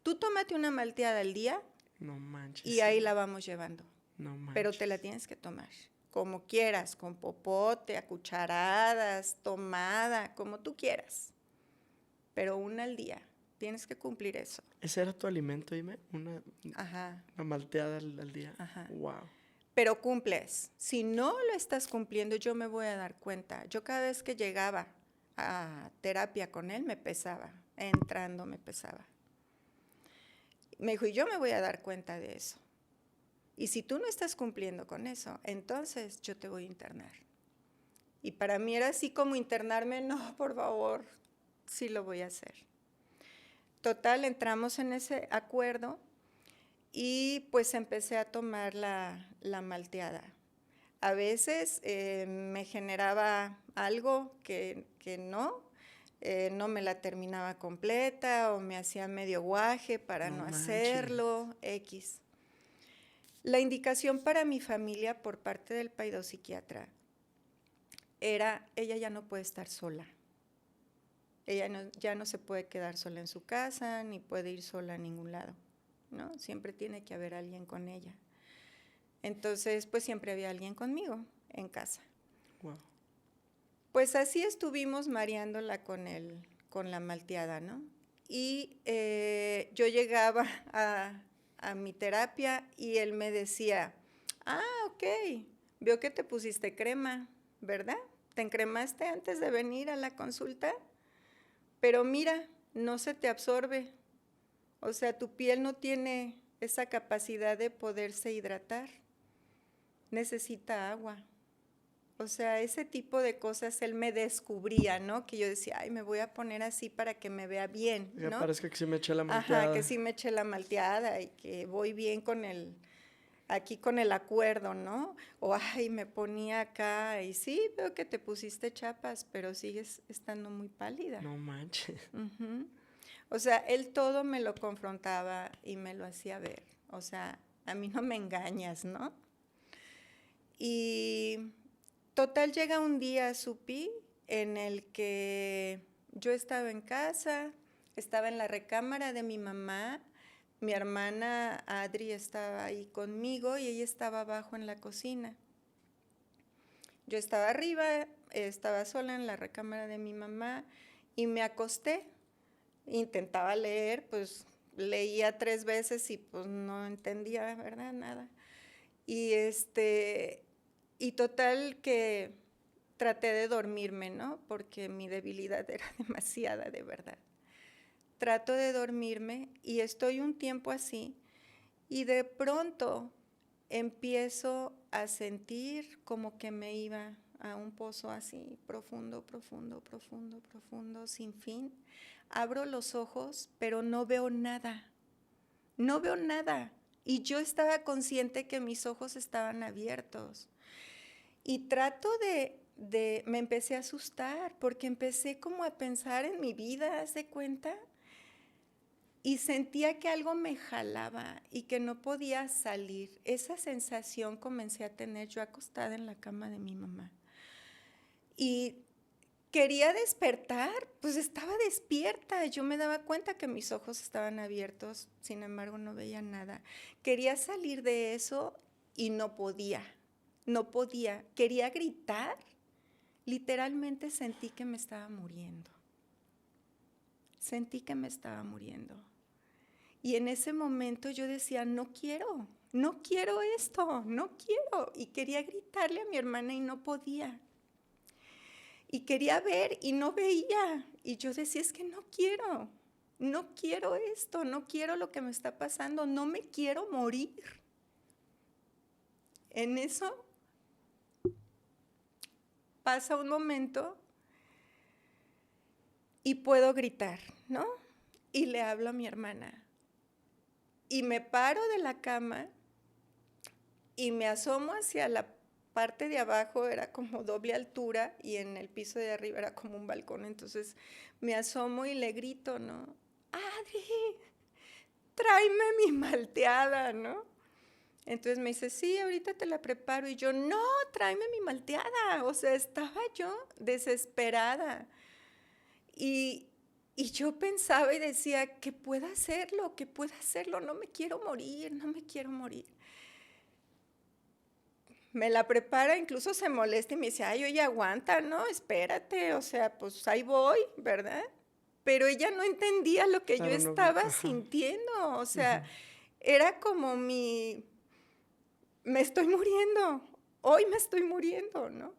Tú tómate una malteada al día. No manches. Y ahí la vamos llevando. No manches. Pero te la tienes que tomar. Como quieras, con popote, a cucharadas, tomada, como tú quieras. Pero una al día. Tienes que cumplir eso. ¿Ese era tu alimento, Ime? Una malteada al día. Ajá. Wow. Pero cumples. Si no lo estás cumpliendo, yo me voy a dar cuenta. Yo cada vez que llegaba a terapia con él me pesaba, entrando me pesaba. Me dijo, y yo me voy a dar cuenta de eso. Y si tú no estás cumpliendo con eso, entonces yo te voy a internar. Y para mí era así como internarme, no, por favor, sí lo voy a hacer. Total, entramos en ese acuerdo y pues empecé a tomar la malteada. A veces me generaba algo que no me la terminaba completa o me hacía medio guaje para no hacerlo, X. La indicación para mi familia por parte del pseudopsiquiatra era, ella ya no puede estar sola. Ella ya no se puede quedar sola en su casa, ni puede ir sola a ningún lado, ¿no? Siempre tiene que haber alguien con ella. Entonces, pues siempre había alguien conmigo en casa. Wow. Pues así estuvimos mareándola con la malteada, ¿no? Y yo llegaba a mi terapia y él me decía, ok, veo que te pusiste crema, ¿verdad? ¿Te encremaste antes de venir a la consulta? Pero mira, no se te absorbe. O sea, tu piel no tiene esa capacidad de poderse hidratar. Necesita agua. O sea, ese tipo de cosas él me descubría, ¿no? Que yo decía, ay, me voy a poner así para que me vea bien, ¿no? Que parezca que sí me eché la malteada. Ajá, que sí me eché la malteada y que voy bien aquí con el acuerdo, ¿no? O, ay, me ponía acá y sí, veo que te pusiste chapas, pero sigues estando muy pálida. No manches. Uh-huh. O sea, él todo me lo confrontaba y me lo hacía ver. O sea, a mí no me engañas, ¿no? Y total, llega un día, Supi, en el que yo estaba en casa, estaba en la recámara de mi mamá, mi hermana Adri estaba ahí conmigo y ella estaba abajo en la cocina. Yo estaba arriba, estaba sola en la recámara de mi mamá y me acosté. Intentaba leer, pues leía 3 veces y pues no entendía, ¿verdad? Nada. Y total que traté de dormirme, ¿no? Porque mi debilidad era demasiada, de verdad. Trato de dormirme y estoy un tiempo así y de pronto empiezo a sentir como que me iba a un pozo así profundo, profundo, profundo, profundo, sin fin. Abro los ojos, pero no veo nada. No veo nada. Y yo estaba consciente que mis ojos estaban abiertos. Y me empecé a asustar porque empecé como a pensar en mi vida, ¿haz de cuenta? y sentía que algo me jalaba y que no podía salir. Esa sensación comencé a tener yo acostada en la cama de mi mamá. Y quería despertar, pues estaba despierta. Yo me daba cuenta que mis ojos estaban abiertos, sin embargo no veía nada. Quería salir de eso y no podía. No podía. Quería gritar. Literalmente sentí que me estaba muriendo. Sentí que me estaba muriendo. Y en ese momento yo decía, no quiero esto, no quiero. Y quería gritarle a mi hermana y no podía. Y quería ver y no veía. Y yo decía, es que no quiero esto, no quiero lo que me está pasando, no me quiero morir. En eso pasa un momento y puedo gritar, ¿no? Y le hablo a mi hermana. Y me paro de la cama y me asomo hacia la parte de abajo, era como doble altura, y en el piso de arriba era como un balcón. Entonces me asomo y le grito, ¿no? Adri, tráeme mi malteada, ¿no? Entonces me dice, sí, ahorita te la preparo. Y yo, no, tráeme mi malteada. O sea, estaba yo desesperada. Y yo pensaba y decía, que pueda hacerlo, no me quiero morir, no me quiero morir. Me la prepara, incluso se molesta y me dice, ay, oye, aguanta, ¿no? Espérate, o sea, pues ahí voy, ¿verdad? Pero ella no entendía lo que yo Claro, no, estaba ajá. sintiendo, o sea, era como me estoy muriendo, hoy me estoy muriendo, ¿no?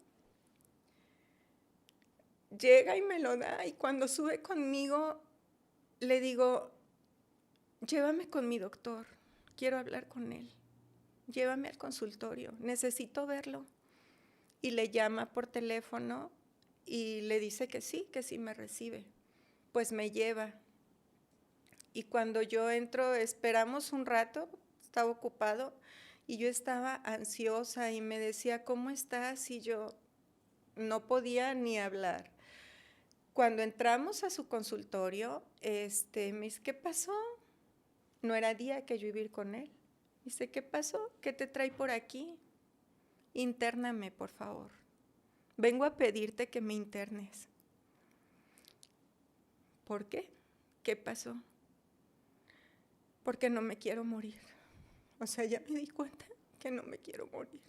Llega y me lo da, y cuando sube conmigo, le digo, llévame con mi doctor, quiero hablar con él, llévame al consultorio, necesito verlo. Y le llama por teléfono y le dice que sí me recibe. Pues me lleva. Y cuando yo entro, esperamos un rato, estaba ocupado, y yo estaba ansiosa y me decía, ¿cómo estás? Y yo no podía ni hablar. Cuando entramos a su consultorio, me dice, ¿qué pasó? No era día que yo iba a ir con él. Dice, ¿qué pasó? ¿Qué te trae por aquí? Intérname, por favor. Vengo a pedirte que me internes. ¿Por qué? ¿Qué pasó? Porque no me quiero morir. O sea, ya me di cuenta que no me quiero morir.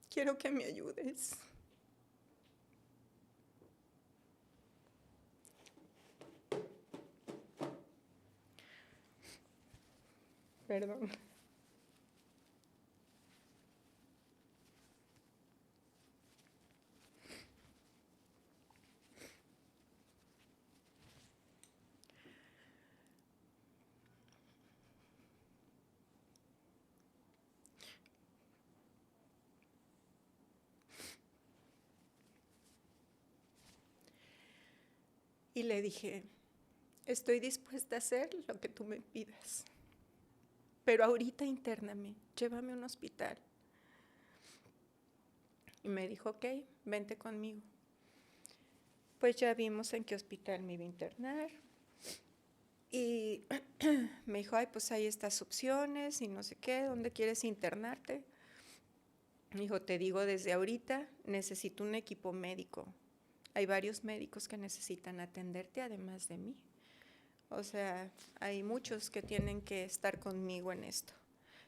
Quiero que me ayudes. Perdón. Y le dije, estoy dispuesta a hacer lo que tú me pidas, pero ahorita intérname, llévame a un hospital. Y me dijo, ok, vente conmigo. Pues ya vimos en qué hospital me iba a internar. Y me dijo, ay, pues hay estas opciones y no sé qué, ¿dónde quieres internarte? Me dijo, te digo desde ahorita, necesito un equipo médico. Hay varios médicos que necesitan atenderte además de mí. O sea, hay muchos que tienen que estar conmigo en esto.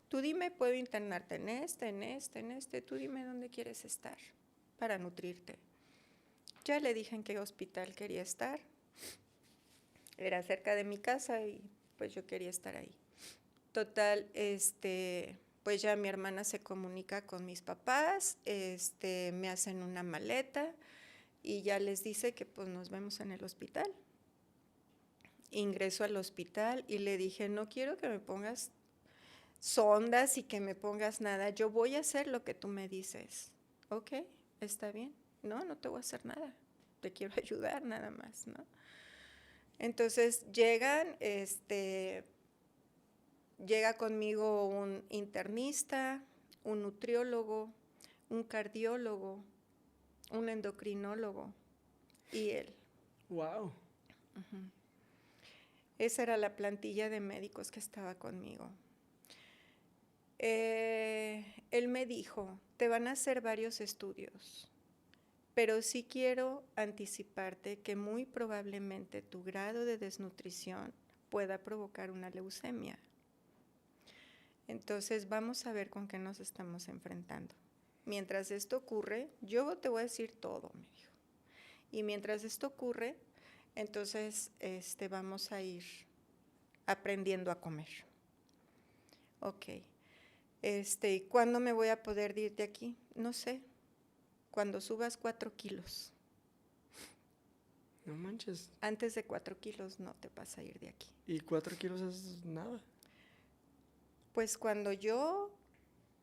Tú dime, puedo internarte en este. Tú dime dónde quieres estar para nutrirte. Ya le dije en qué hospital quería estar. Era cerca de mi casa y pues yo quería estar ahí. Total, pues ya mi hermana se comunica con mis papás, me hacen una maleta y ya les dice que pues nos vemos en el hospital. Ingreso al hospital y le dije, no quiero que me pongas sondas y que me pongas nada, yo voy a hacer lo que tú me dices. Ok, está bien, no te voy a hacer nada, te quiero ayudar nada más, ¿no? Entonces llegan, llega conmigo un internista, un nutriólogo, un cardiólogo, un endocrinólogo y él. Wow. Esa era la plantilla de médicos que estaba conmigo. Él me dijo, te van a hacer varios estudios, pero sí quiero anticiparte que muy probablemente tu grado de desnutrición pueda provocar una leucemia. Entonces vamos a ver con qué nos estamos enfrentando. Mientras esto ocurre, yo te voy a decir todo, me dijo. Y mientras esto ocurre, entonces vamos a ir aprendiendo a comer. Ok. ¿Y cuándo me voy a poder ir de aquí? No sé. Cuando subas 4 kilos. No manches. Antes de 4 kilos no te vas a ir de aquí. ¿Y 4 kilos es nada? Pues cuando yo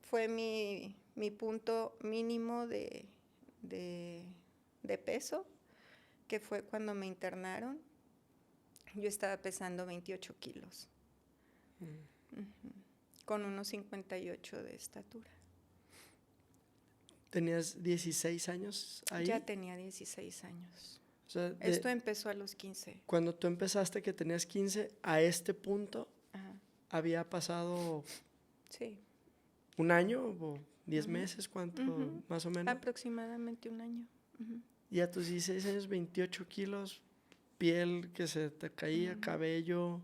fue mi punto mínimo de peso, que fue cuando me internaron, yo estaba pesando 28 kilos, con unos 58 de estatura. ¿Tenías 16 años ahí? Ya tenía 16 años. O sea, esto empezó a los 15. Cuando tú empezaste que tenías 15, a este punto, Ajá. ¿había pasado sí. un año o 10 meses? ¿Cuánto más o menos? Aproximadamente un año. Y a tus 16 años, 28 kilos, piel que se te caía, cabello.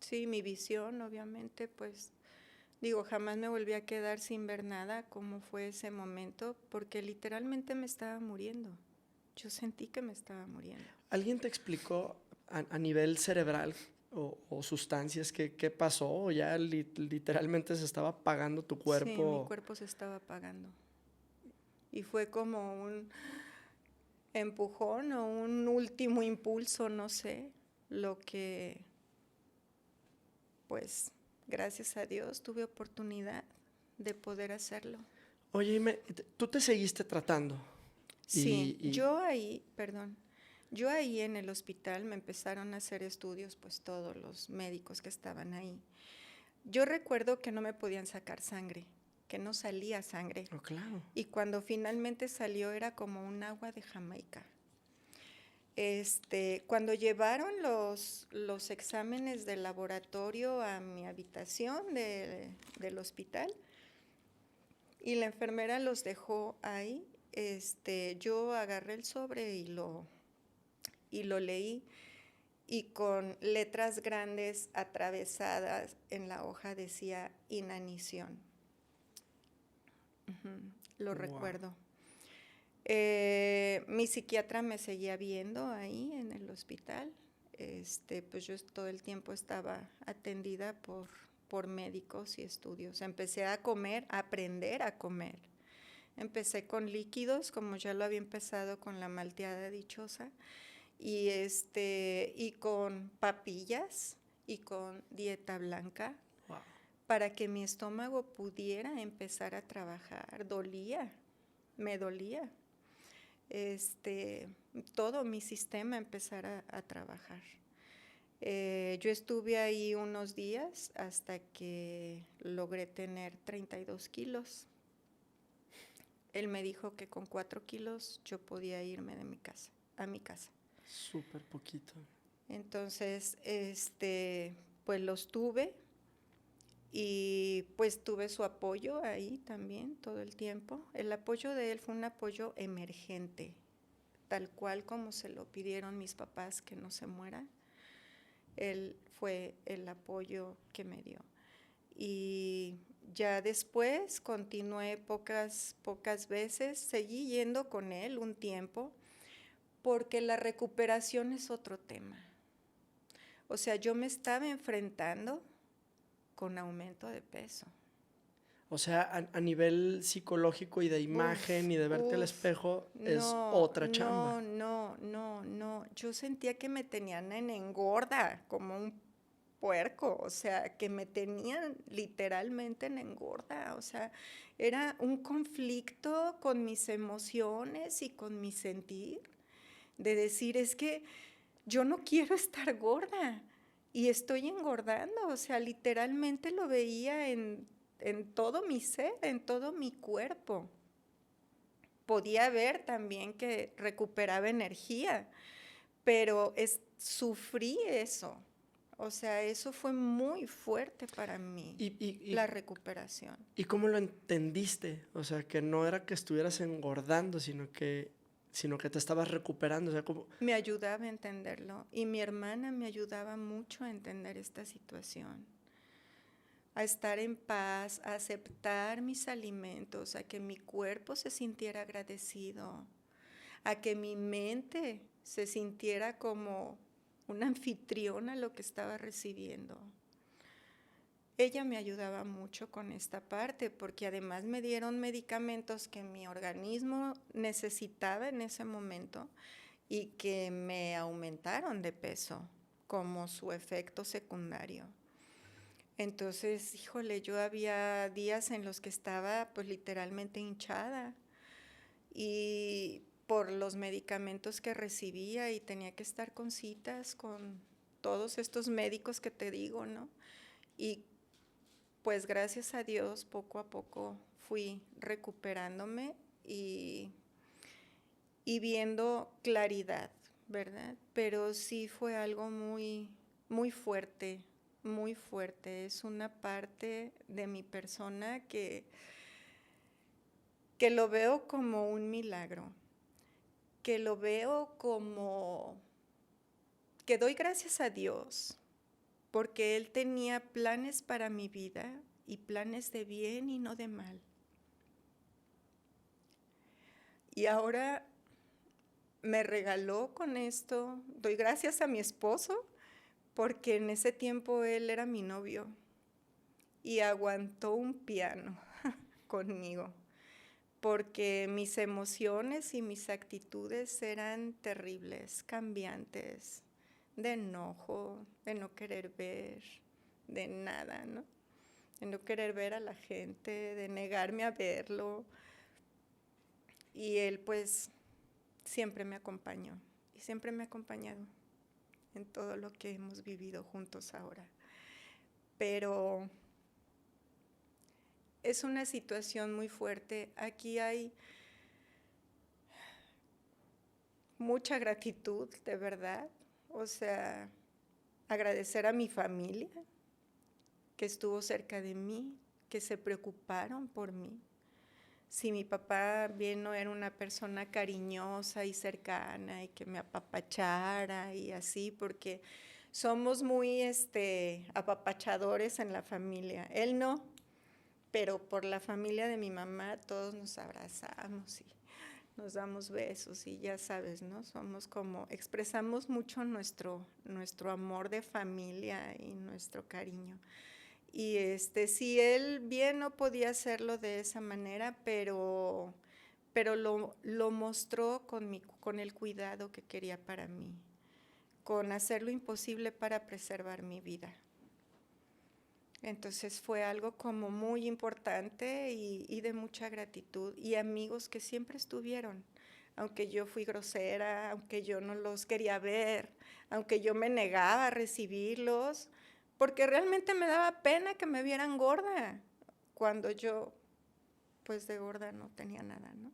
Sí, mi visión, obviamente, pues, digo, jamás me volví a quedar sin ver nada, como fue ese momento, porque literalmente me estaba muriendo. Yo sentí que me estaba muriendo. ¿Alguien te explicó a nivel cerebral o sustancias qué pasó? ¿O ya literalmente se estaba apagando tu cuerpo? Sí, mi cuerpo se estaba apagando. Y fue como un empujón o un último impulso, no sé, lo que, pues, gracias a Dios tuve oportunidad de poder hacerlo. Oye, ¿tú te seguiste tratando? Sí, yo ahí en el hospital me empezaron a hacer estudios, pues todos los médicos que estaban ahí. Yo recuerdo que no me podían sacar sangre, que no salía sangre. Oh, claro. Y cuando finalmente salió era como un agua de Jamaica. Cuando llevaron los exámenes de laboratorio a mi habitación del hospital y la enfermera los dejó ahí, yo agarré el sobre y lo leí, y con letras grandes atravesadas en la hoja decía inanición. Lo recuerdo. Mi psiquiatra me seguía viendo ahí en el hospital. Pues yo todo el tiempo estaba atendida por médicos y estudios. Empecé a comer, a aprender a comer. Empecé con líquidos, como ya lo había empezado con la malteada dichosa, y con papillas y con dieta blanca. Wow. Para que mi estómago pudiera empezar a trabajar. Me dolía. Todo mi sistema empezara a trabajar. Yo estuve ahí unos días hasta que logré tener 32 kilos. Él me dijo que con 4 kilos yo podía irme de mi casa, a mi casa. Súper poquito. Entonces, pues los tuve. Y pues tuve su apoyo ahí también todo el tiempo. El apoyo de él fue un apoyo emergente, tal cual como se lo pidieron mis papás que no se muera. Él fue el apoyo que me dio. Y ya después continué pocas veces, seguí yendo con él un tiempo, porque la recuperación es otro tema. O sea, yo me estaba enfrentando con aumento de peso. O sea, a nivel psicológico y de imagen y de verte al espejo, es otra chamba. No. Yo sentía que me tenían en engorda, como un puerco. O sea, que me tenían literalmente en engorda. O sea, era un conflicto con mis emociones y con mi sentir. De decir, es que yo no quiero estar gorda. Y estoy engordando, o sea, literalmente lo veía en todo mi ser, en todo mi cuerpo. Podía ver también que recuperaba energía, pero sufrí eso. O sea, eso fue muy fuerte para mí, la recuperación. ¿Y cómo lo entendiste? O sea, que no era que estuvieras engordando, sino que te estabas recuperando. O sea, como... Me ayudaba a entenderlo y mi hermana me ayudaba mucho a entender esta situación, a estar en paz, a aceptar mis alimentos, a que mi cuerpo se sintiera agradecido, a que mi mente se sintiera como una anfitriona a lo que estaba recibiendo. Ella me ayudaba mucho con esta parte porque además me dieron medicamentos que mi organismo necesitaba en ese momento y que me aumentaron de peso como su efecto secundario. Entonces, híjole, yo había días en los que estaba pues literalmente hinchada y por los medicamentos que recibía y tenía que estar con citas con todos estos médicos que te digo, ¿no? Y pues gracias a Dios poco a poco fui recuperándome y viendo claridad, ¿verdad? Pero sí fue algo muy, muy fuerte, muy fuerte. Es una parte de mi persona que lo veo como un milagro, que lo veo como que doy gracias a Dios, porque Él tenía planes para mi vida y planes de bien y no de mal. Y ahora me regaló con esto, doy gracias a mi esposo, porque en ese tiempo él era mi novio y aguantó un piano conmigo, porque mis emociones y mis actitudes eran terribles, cambiantes, de enojo, de no querer ver, de nada, ¿no? De no querer ver a la gente, de negarme a verlo. Y él pues siempre me acompañó y siempre me ha acompañado en todo lo que hemos vivido juntos ahora. Pero es una situación muy fuerte. Aquí hay mucha gratitud, de verdad. O sea, agradecer a mi familia que estuvo cerca de mí, que se preocuparon por mí. Si mi papá bien no era una persona cariñosa y cercana y que me apapachara y así, porque somos muy apapachadores en la familia. Él no, pero por la familia de mi mamá todos nos abrazamos y nos damos besos y ya sabes, ¿no? Somos como, expresamos mucho nuestro amor de familia y nuestro cariño. Y sí, él bien no podía hacerlo de esa manera, pero lo mostró con el cuidado que quería para mí, con hacer lo imposible para preservar mi vida. Entonces fue algo como muy importante y de mucha gratitud, y amigos que siempre estuvieron, aunque yo fui grosera, aunque yo no los quería ver, aunque yo me negaba a recibirlos, porque realmente me daba pena que me vieran gorda, cuando yo, pues de gorda no tenía nada, ¿no?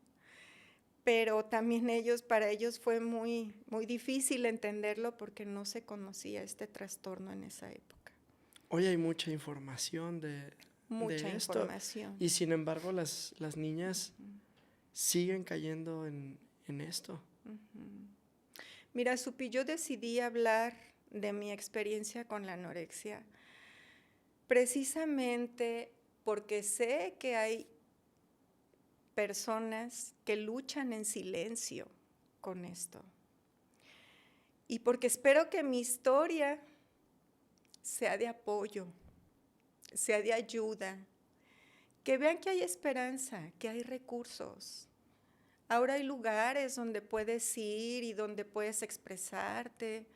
Pero también para ellos fue muy, muy difícil entenderlo porque no se conocía este trastorno en esa época. Hoy hay mucha información de esto. Información. Y sin embargo, las niñas siguen cayendo en esto. Mira, Supi, yo decidí hablar de mi experiencia con la anorexia precisamente porque sé que hay personas que luchan en silencio con esto. Y porque espero que mi historia sea de apoyo, sea de ayuda, que vean que hay esperanza, que hay recursos. Ahora hay lugares donde puedes ir y donde puedes expresarte,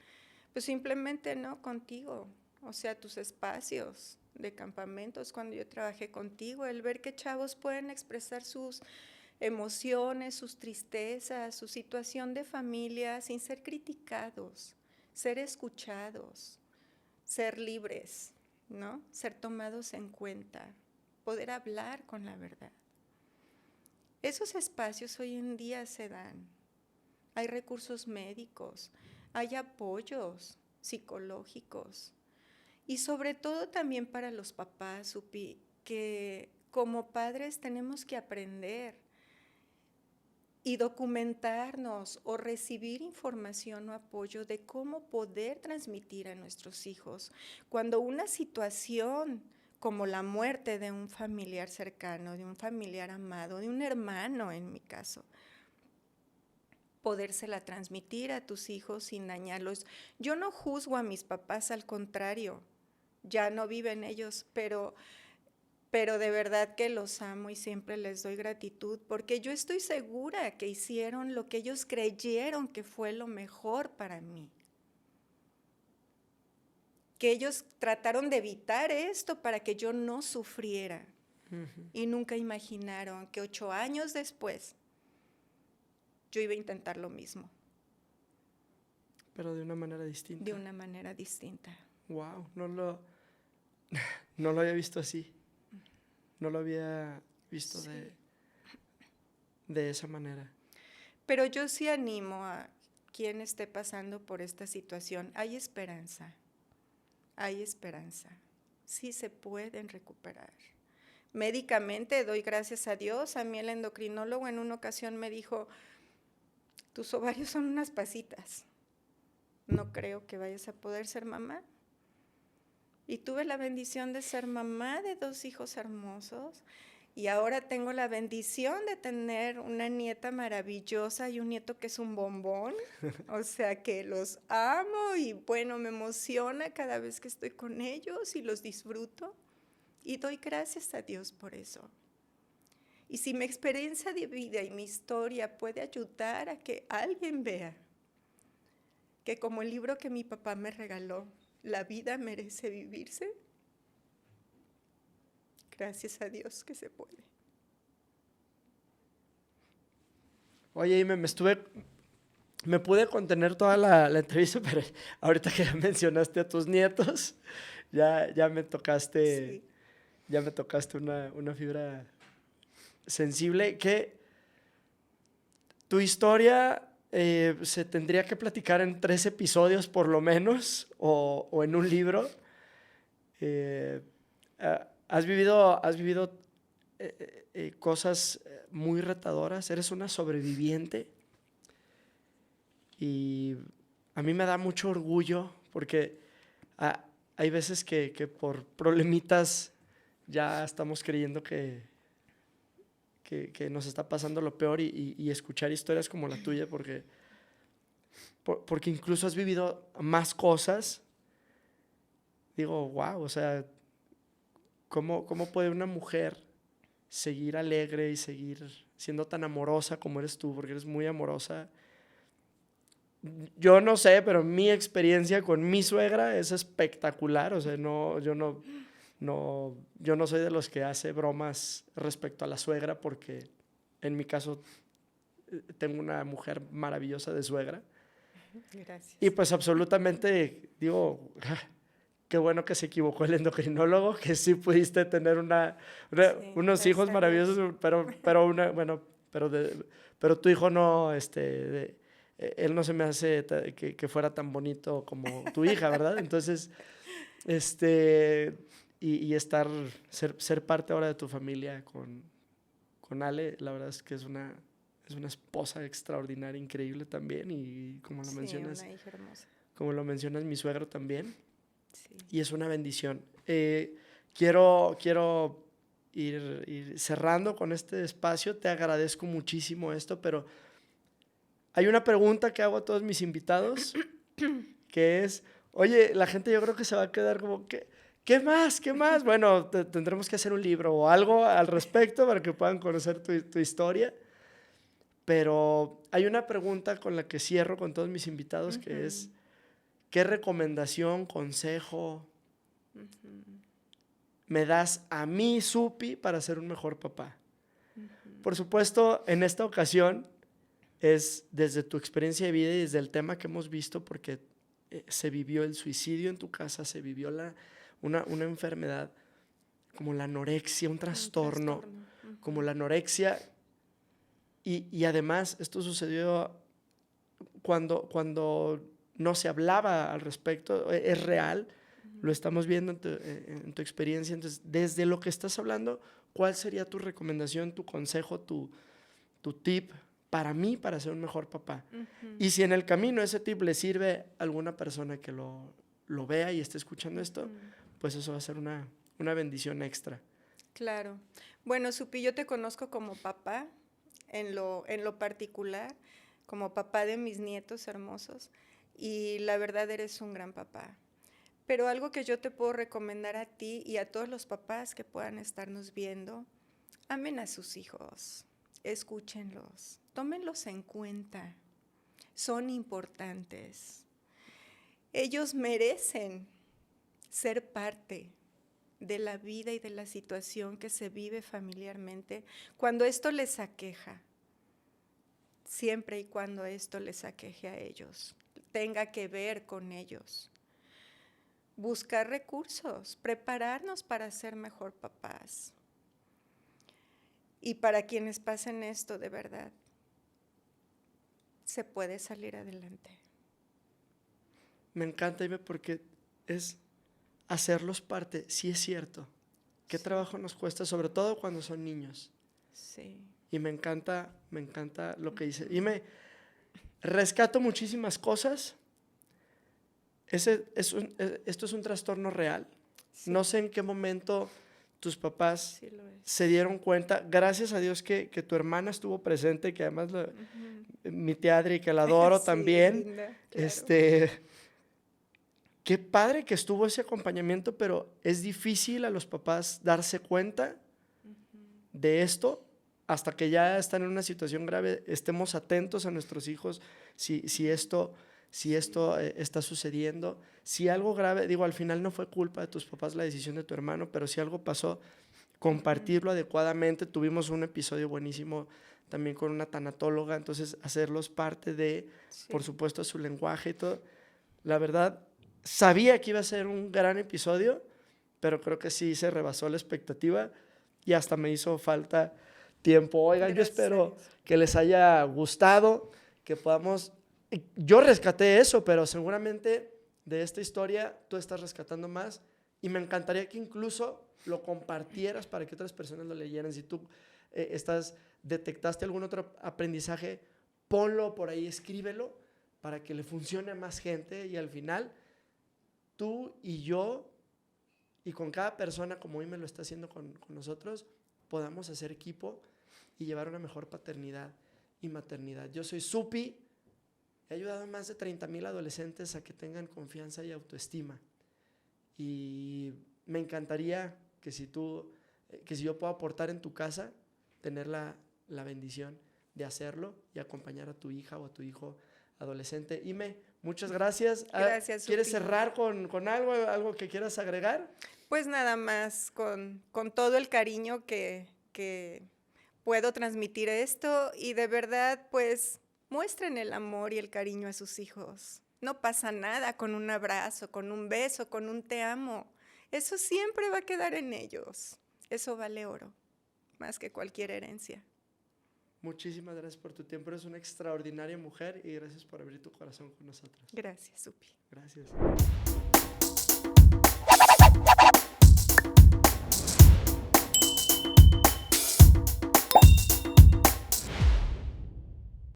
pues simplemente no contigo, o sea, tus espacios de campamentos. Cuando yo trabajé contigo, el ver que chavos pueden expresar sus emociones, sus tristezas, su situación de familia sin ser criticados, ser escuchados, ser libres, ¿no? Ser tomados en cuenta, poder hablar con la verdad. Esos espacios hoy en día se dan. Hay recursos médicos, hay apoyos psicológicos. Y sobre todo también para los papás, Supi, que como padres tenemos que aprender y documentarnos o recibir información o apoyo de cómo poder transmitir a nuestros hijos. Cuando una situación como la muerte de un familiar cercano, de un familiar amado, de un hermano en mi caso, podérsela transmitir a tus hijos sin dañarlos. Yo no juzgo a mis papás, al contrario, ya no viven ellos, pero de verdad que los amo y siempre les doy gratitud, porque yo estoy segura que hicieron lo que ellos creyeron que fue lo mejor para mí. Que ellos trataron de evitar esto para que yo no sufriera. Y nunca imaginaron que 8 años después yo iba a intentar lo mismo. Pero de una manera distinta. De una manera distinta. Wow, no lo había visto así. No lo había visto sí. de esa manera. Pero yo sí animo a quien esté pasando por esta situación. Hay esperanza. Hay esperanza. Sí se pueden recuperar. Médicamente doy gracias a Dios. A mí el endocrinólogo en una ocasión me dijo, tus ovarios son unas pasitas. No creo que vayas a poder ser mamá. Y tuve la bendición de ser mamá de 2 hijos hermosos y ahora tengo la bendición de tener una nieta maravillosa y un nieto que es un bombón. O sea que los amo y bueno, me emociona cada vez que estoy con ellos y los disfruto y doy gracias a Dios por eso. Y si mi experiencia de vida y mi historia puede ayudar a que alguien vea que como el libro que mi papá me regaló, la vida merece vivirse, gracias a Dios que se puede. Oye, y me pude contener toda la entrevista, pero ahorita que ya mencionaste a tus nietos, ya me tocaste, sí. Ya me tocaste una fibra sensible que tu historia se tendría que platicar en 3 episodios por lo menos o en un libro. Has vivido cosas muy retadoras, eres una sobreviviente y a mí me da mucho orgullo porque hay veces que por problemitas ya estamos creyendo que nos está pasando lo peor y escuchar historias como la tuya porque incluso has vivido más cosas. Digo, wow, o sea, ¿cómo puede una mujer seguir alegre y seguir siendo tan amorosa como eres tú? Porque eres muy amorosa. Yo no sé, pero mi experiencia con mi suegra es espectacular. O sea, yo no soy de los que hace bromas respecto a la suegra porque en mi caso tengo una mujer maravillosa de suegra. Gracias. Y pues absolutamente digo, qué bueno que se equivocó el endocrinólogo, que sí pudiste tener unos hijos maravillosos, pero tu hijo no, él no se me hace que fuera tan bonito como tu hija, ¿verdad? Entonces, ser parte ahora de tu familia con Ale, la verdad es que es una esposa extraordinaria, increíble también, y como lo mencionas, una hija hermosa. Como lo mencionas, mi suegro también, sí. Y es una bendición. Quiero ir cerrando con este espacio, te agradezco muchísimo esto, pero hay una pregunta que hago a todos mis invitados, que es, oye, la gente yo creo que se va a quedar como, ¿qué más? Bueno, tendremos que hacer un libro o algo al respecto para que puedan conocer tu historia. Pero hay una pregunta con la que cierro con todos mis invitados, que es, ¿qué recomendación, consejo me das a mí, Supi, para ser un mejor papá? Por supuesto, en esta ocasión es desde tu experiencia de vida y desde el tema que hemos visto, porque se vivió el suicidio en tu casa, se vivió una enfermedad como la anorexia, un trastorno. Como la anorexia. Y además, esto sucedió cuando no se hablaba al respecto, es real, lo estamos viendo en tu experiencia. Entonces, desde lo que estás hablando, ¿cuál sería tu recomendación, tu consejo, tu tip para mí, para ser un mejor papá? Y si en el camino ese tip le sirve a alguna persona que lo vea y esté escuchando esto, pues eso va a ser una bendición extra. Claro. Bueno, Supi, yo te conozco como papá, en lo particular, como papá de mis nietos hermosos, y la verdad eres un gran papá. Pero algo que yo te puedo recomendar a ti y a todos los papás que puedan estarnos viendo, amen a sus hijos, escúchenlos, tómenlos en cuenta, son importantes. Ellos merecen ser parte de la vida y de la situación que se vive familiarmente cuando esto les aqueja, siempre y cuando esto les aqueje a ellos, tenga que ver con ellos. Buscar recursos, prepararnos para ser mejor papás. Y para quienes pasen esto de verdad, se puede salir adelante. Me encanta, Ime, porque es hacerlos parte, sí es cierto. Qué trabajo nos cuesta, sobre todo cuando son niños. Sí. Y me encanta lo que dice. Ime, rescato muchísimas cosas. Esto es un trastorno real. Sí. No sé en qué momento tus papás se dieron cuenta. Gracias a Dios que tu hermana estuvo presente, que además mi tía Adri, que la adoro sí, también. Linda, claro. Qué padre que estuvo ese acompañamiento, pero es difícil a los papás darse cuenta de esto hasta que ya están en una situación grave. Estemos atentos a nuestros hijos si esto está sucediendo. Si algo grave, digo, al final no fue culpa de tus papás la decisión de tu hermano, pero si algo pasó, compartirlo adecuadamente. Tuvimos un episodio buenísimo también con una tanatóloga, entonces hacerlos parte de, por supuesto, su lenguaje y todo. La verdad, sabía que iba a ser un gran episodio, pero creo que sí se rebasó la expectativa y hasta me hizo falta tiempo. Oigan, yo espero que les haya gustado, que podamos... Yo rescaté eso, pero seguramente de esta historia tú estás rescatando más y me encantaría que incluso lo compartieras para que otras personas lo leyeran. Si tú detectaste algún otro aprendizaje, ponlo por ahí, escríbelo para que le funcione a más gente y al final tú y yo y con cada persona como hoy me lo está haciendo con nosotros podamos hacer equipo y llevar una mejor paternidad y maternidad. Yo soy Supi. He ayudado a más de 30,000 adolescentes a que tengan confianza y autoestima. Y me encantaría que si yo puedo aportar en tu casa, tener la bendición de hacerlo y acompañar a tu hija o a tu hijo adolescente. Ime, muchas gracias. Gracias, ¿Quieres cerrar con algo que quieras agregar? Pues nada más, con todo el cariño que puedo transmitir esto y de verdad, pues... muestren el amor y el cariño a sus hijos. No pasa nada con un abrazo, con un beso, con un te amo. Eso siempre va a quedar en ellos. Eso vale oro, más que cualquier herencia. Muchísimas gracias por tu tiempo. Eres una extraordinaria mujer y gracias por abrir tu corazón con nosotros. Gracias, Supi. Gracias.